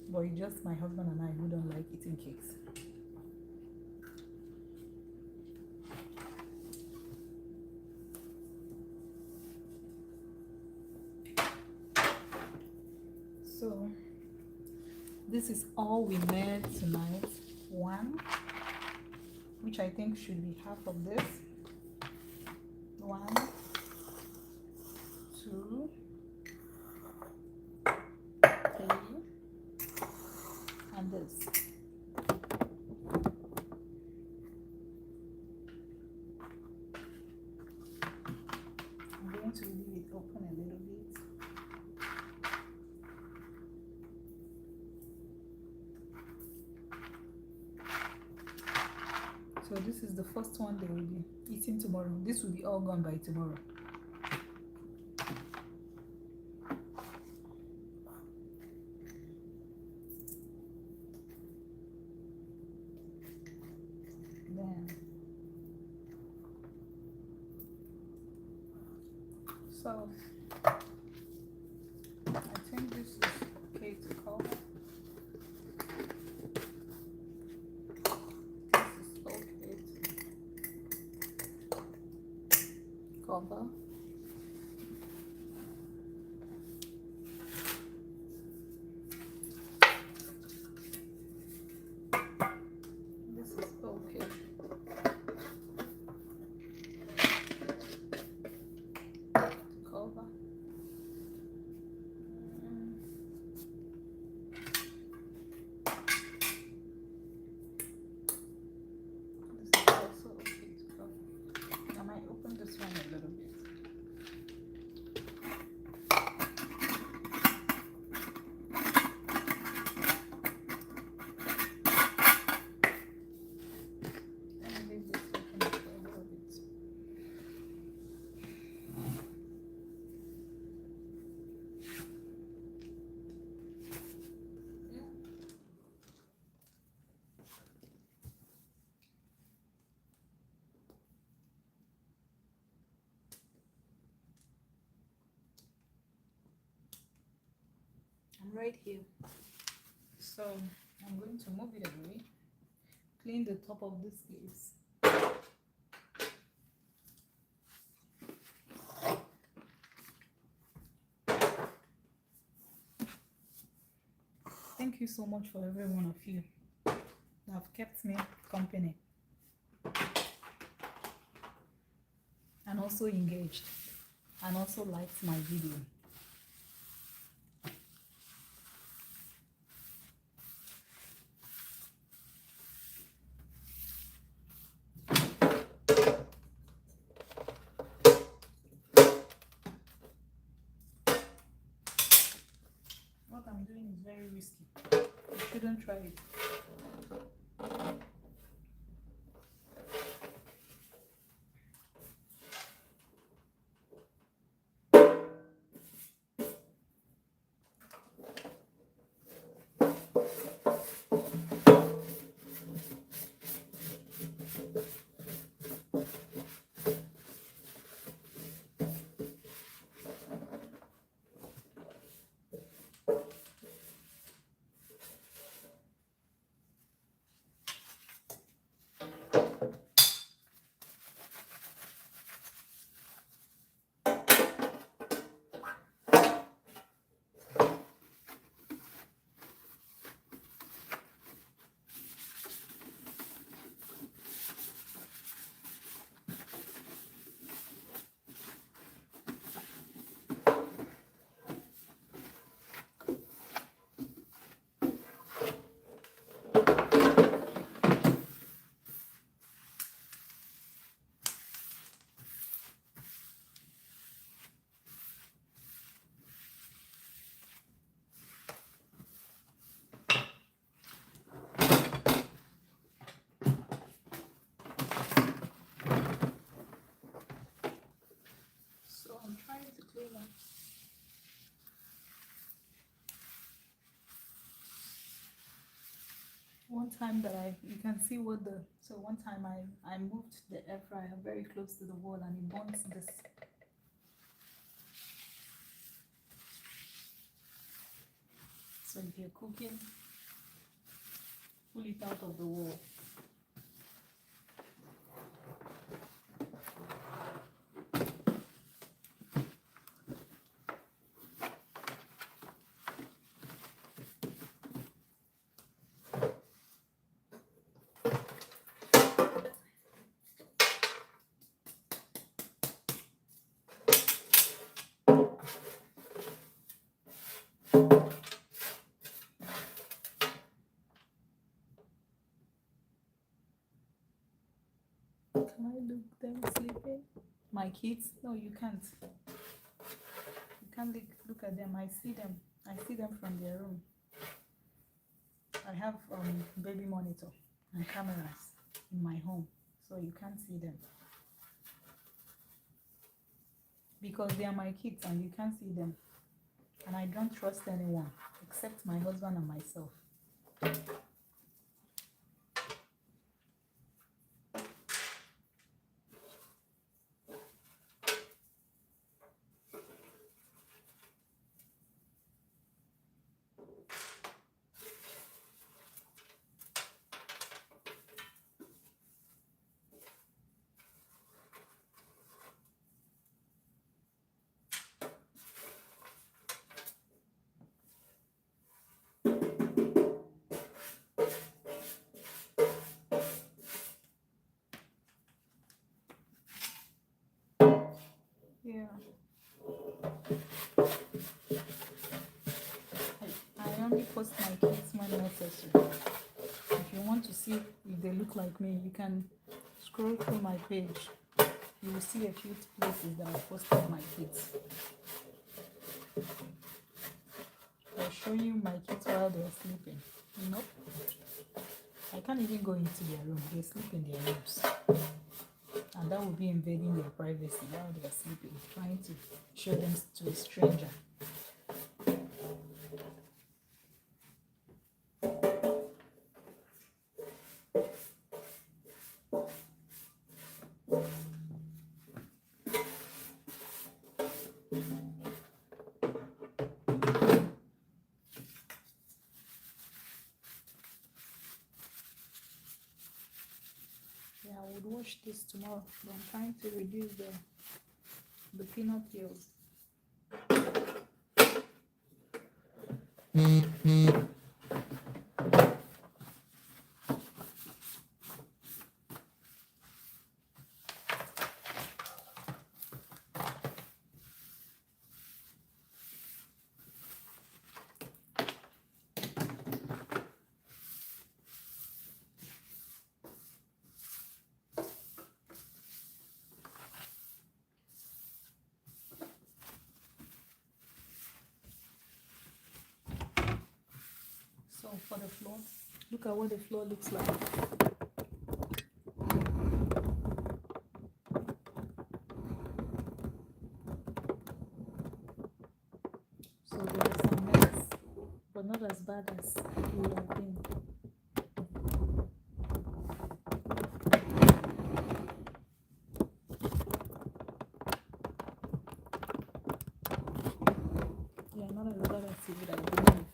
But it's just my husband and I who don't like eating cakes. So, this is all we made tonight. One, which I think should be half of this. One, two, three, and this. I'm going to leave it open a little bit. So this is the first one they will be eating tomorrow. This will be all gone by tomorrow. So I think this is okay to cover. This is okay to cover. This is okay. Cover. I'm right here. So I'm going to move it away, clean the top of this piece. Thank you so much for every one of you that have kept me company and also engaged and also liked my video. What I'm doing is very risky. You shouldn't try it. cleaner. One time that you can see what the, so one time I moved the air fryer very close to the wall and it burns this. So if you're cooking, pull it out of the wall. Can I look them sleeping? My kids? No, you can't. You can't look at them. I see them. I see them from their room. I have baby monitor and cameras in my home, so you can't see them. Because they are my kids and you can't see them. And I don't trust anyone except my husband and myself. Yeah. I only post my kids when necessary. If you want to see if they look like me, you can scroll through my page. You will see a few places that I posted my kids. I'll show you my kids while they're sleeping. Nope. I can't even go into their room. They sleep in their rooms. And that would be invading their privacy while they're sleeping, trying to show them to a stranger. Yeah, I would wash this tomorrow, but I'm trying to reduce the peanut peels. So for the floor, look at what the floor looks like. So there is some mess, but not as bad as it would have been. Yeah, not as bad as it would have been.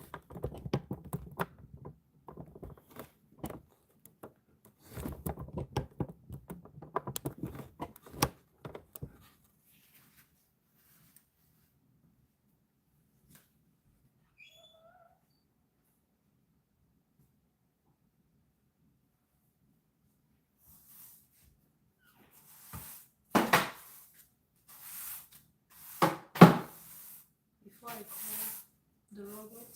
Before I call the robot,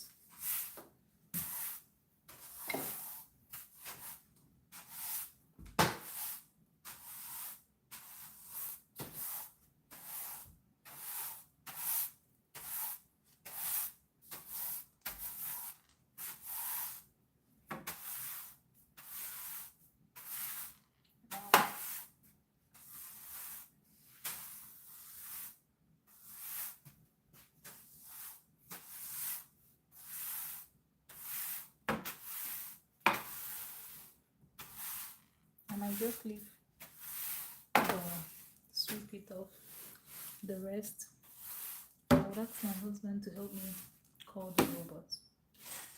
I just leave the sweep it off. The rest, I would ask my husband to help me call the robot.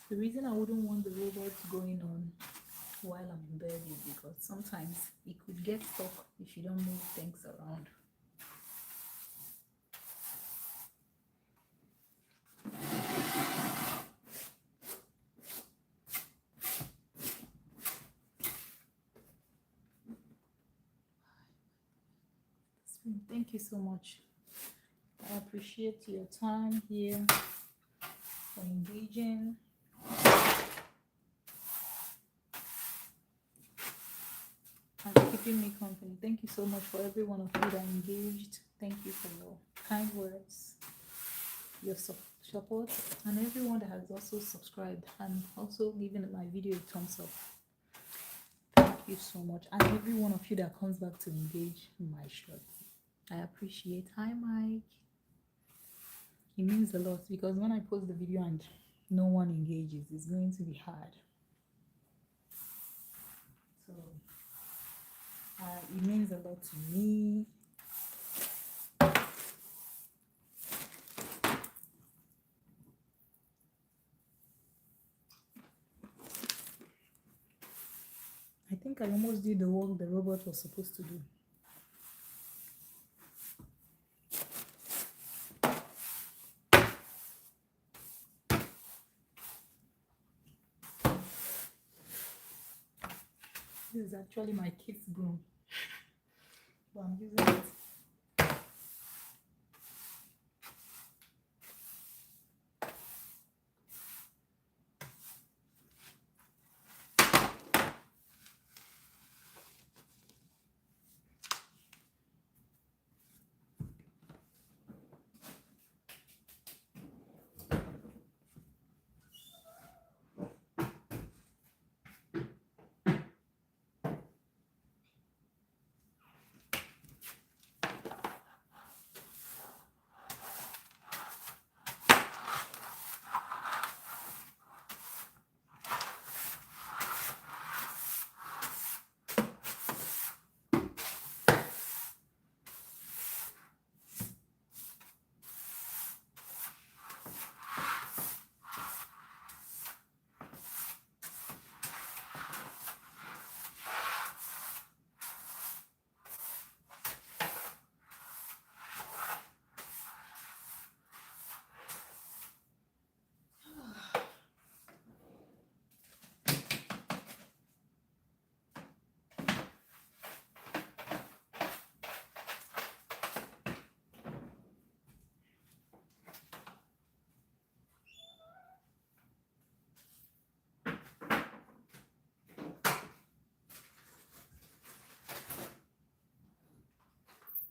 The reason I wouldn't want the robot going on while I'm in bed is because sometimes it could get stuck if you don't move things around. Thank you so much. I appreciate your time here, for engaging. And keeping me company. Thank you so much for every one of you that engaged. Thank you for your kind words, your support, and everyone that has also subscribed and also given my video a thumbs up. Thank you so much. And every one of you that comes back to engage in my shorts. I appreciate. Hi, Mike. It means a lot because when I post the video and no one engages, it's going to be hard. So it means a lot to me. I think I almost did the work the robot was supposed to do. This is actually my kid's broom, but I'm using it.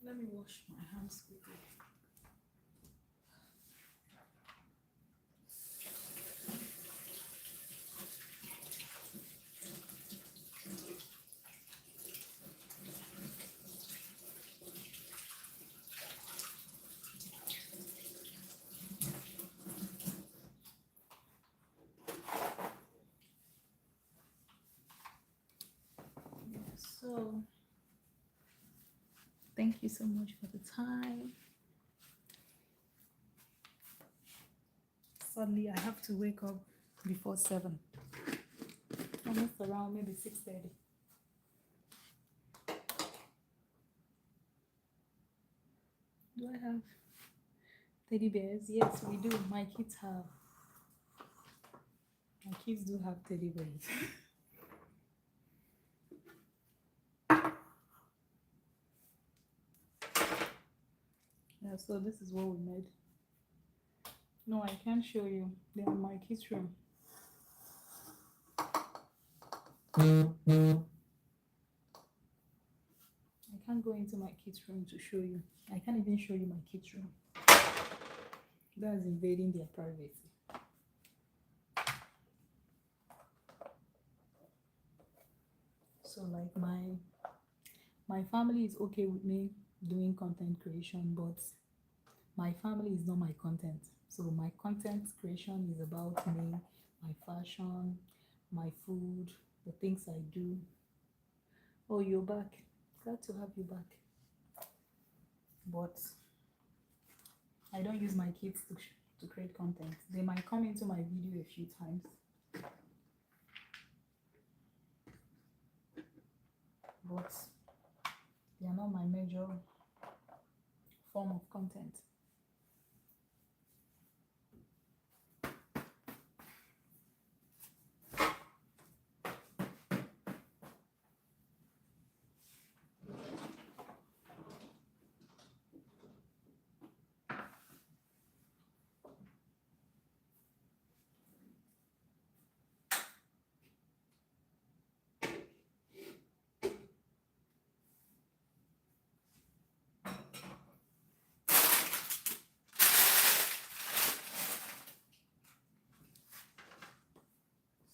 Let me wash my hands quickly. So, thank you so much for the time. Suddenly, I have to wake up before 7. Almost around maybe 6:30. Do I have teddy bears? Yes, we do. My kids do have teddy bears. Yeah, so this is what we made. No, I can't show you. They're in my kids' room. I can't go into my kids' room to show you. I can't even show you my kids' room. That's invading their privacy. So like my family is okay with me doing content creation, but my family is not my content. So my content creation is about me, my fashion, my food, the things I do. Oh, you're back. Glad to have you back. But I don't use my kids to create content. They might come into my video a few times, but they are not my major form of content.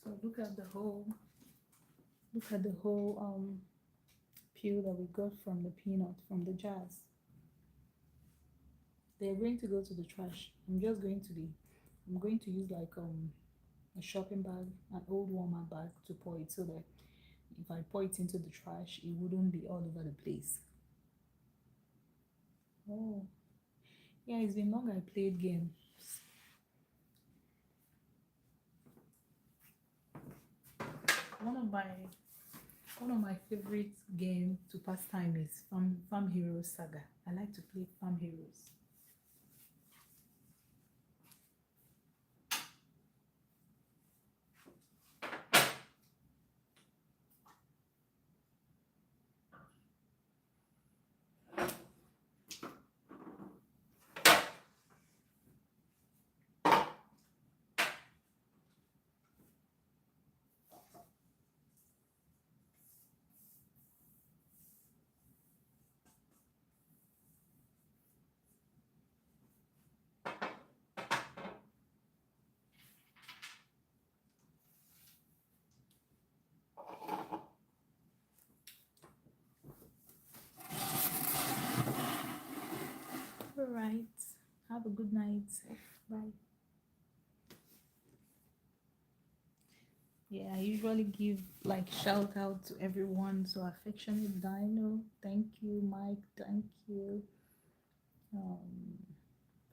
So look at the whole peel that we got from the peanut from the jars. They're going to go to the trash. I'm going to use like a shopping bag, an old warmer bag to pour it so that if I pour it into the trash, it wouldn't be all over the place. Oh, yeah, it's been long I played games. One of my one of my favorite games to pass time is Farm Heroes Saga. I like to play Farm Heroes. All right. Have a good night. Bye. Yeah, I usually give like shout out to everyone. So affectionate Dino, thank you. Mike, thank you. Um,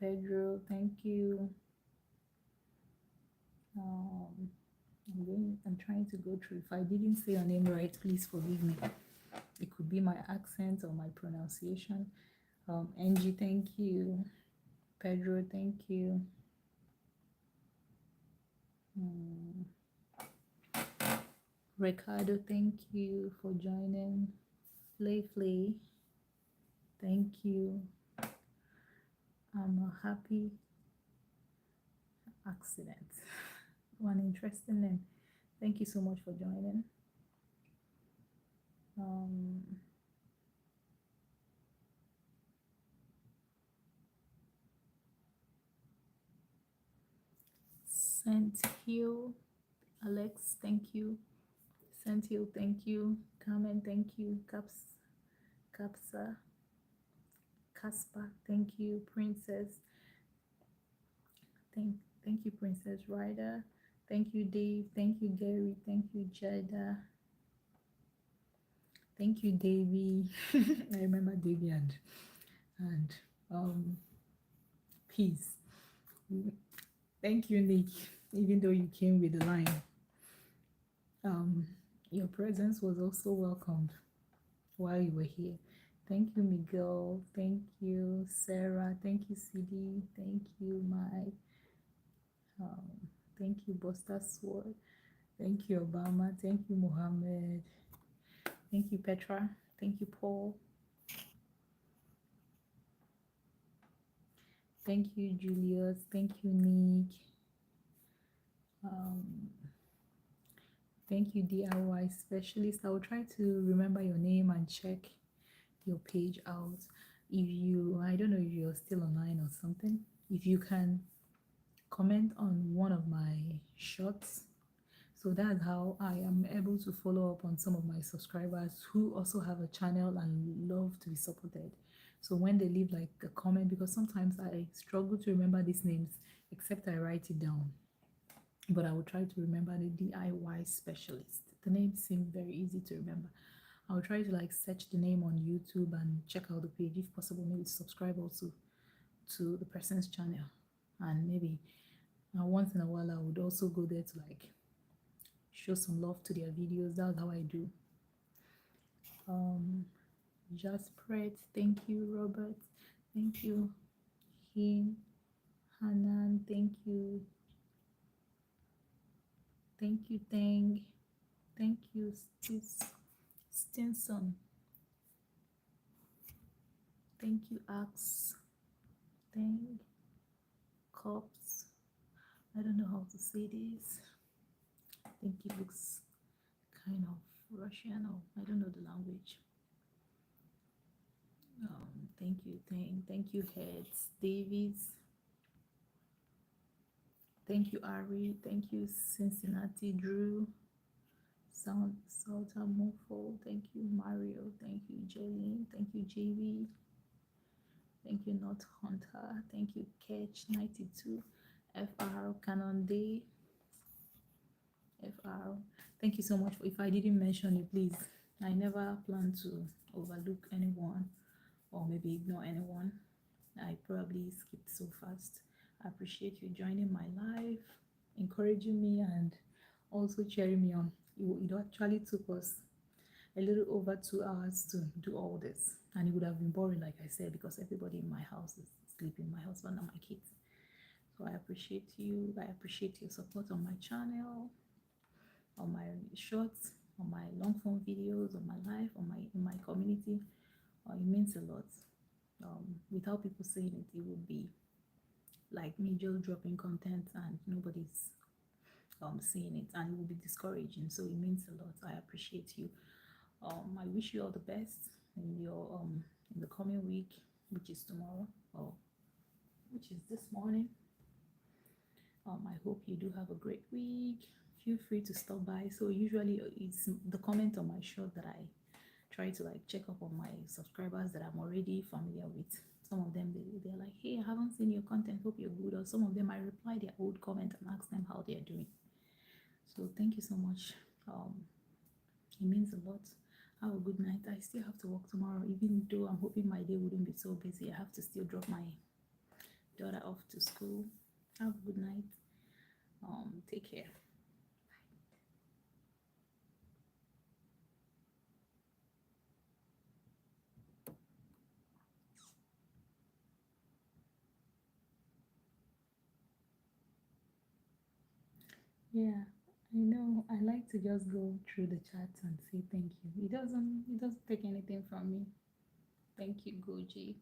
Pedro, thank you. Um, I'm trying to go through. If I didn't say your name right, please forgive me. It could be my accent or my pronunciation. Angie, thank you. Pedro, thank you. Um, Ricardo, thank you for joining. Flay, thank you. I'm a happy accident. One interesting name. Thank you so much for joining. Um, Saint Hill, Alex, thank you. Saint Hill, thank you. Carmen, thank you. Capsa, Casper, thank you. Princess, thank thank you. Princess Ryder, thank you. Dave, thank you. Gary, thank you. Jada, thank you. Davy. I remember Davy and peace. Thank you, Nick. Even though you came with the line, your presence was also welcomed while you were here. Thank you, Miguel. Thank you, Sarah. Thank you, CD. Thank you, Mike. Thank you, Buster Sword. Thank you, Obama. Thank you, Mohammed. Thank you, Petra. Thank you, Paul. Thank you, Julius. Thank you, Nick. Thank you, DIY specialist. I will try to remember your name and check your page out. If you, I don't know if you're still online or something, if you can comment on one of my shorts. So that's how I am able to follow up on some of my subscribers who also have a channel and love to be supported. So when they leave like a comment, because sometimes I struggle to remember these names except I write it down, but I will try to remember the DIY specialist. The name seems very easy to remember. I'll try to like search the name on YouTube and check out the page if possible. Maybe subscribe also to the person's channel, and maybe once in a while I would also go there to like show some love to their videos. That's how I do. Um, Jaspret, thank you. Robert, thank you. Him, Hanan, thank you. Thank you, Tang. Thank you, Stinson. Thank you, Axe. Tang, Cops. I don't know how to say this. I think it looks kind of Russian, or I don't know the language. Thank you, thank you, Heads, Davies. Thank you, Ari. Thank you, Cincinnati, Drew. Salta Mofo. Thank you, Mario. Thank you, Jelly. Thank you, JV. Thank you, Not Hunter. Thank you, Catch 92. FR Canon Day. FR. Thank you so much. If I didn't mention you, please. I never plan to overlook anyone or maybe ignore anyone. I probably skipped so fast. I appreciate you joining my live, encouraging me, and also cheering me on. It actually took us a little over 2 hours to do all this, and it would have been boring, like I said, because everybody in my house is sleeping, my husband and my kids. So I appreciate you. I appreciate your support on my channel, on my shorts, on my long form videos, on my life, on my in my community. It means a lot. Without people saying it, it would be like me just dropping content and nobody's seeing it, and it will be discouraging. So it means a lot. I appreciate you. I wish you all the best in your in the coming week, which is tomorrow, or which is this morning. I hope you do have a great week. Feel free to stop by. So usually it's the comment on my short that I try to like check up on my subscribers that I'm already familiar with. Some of them they're like, hey, I haven't seen your content, hope you're good. Or some of them I reply their old comment and ask them how they're doing. So thank you so much. It means a lot. Have a good night. I still have to work tomorrow, even though I'm hoping my day wouldn't be so busy. I have to still drop my daughter off to school. Have a good night. Take care. Yeah, I know. I like to just go through the chats and say thank you. It doesn't take anything from me. Thank you, Goji.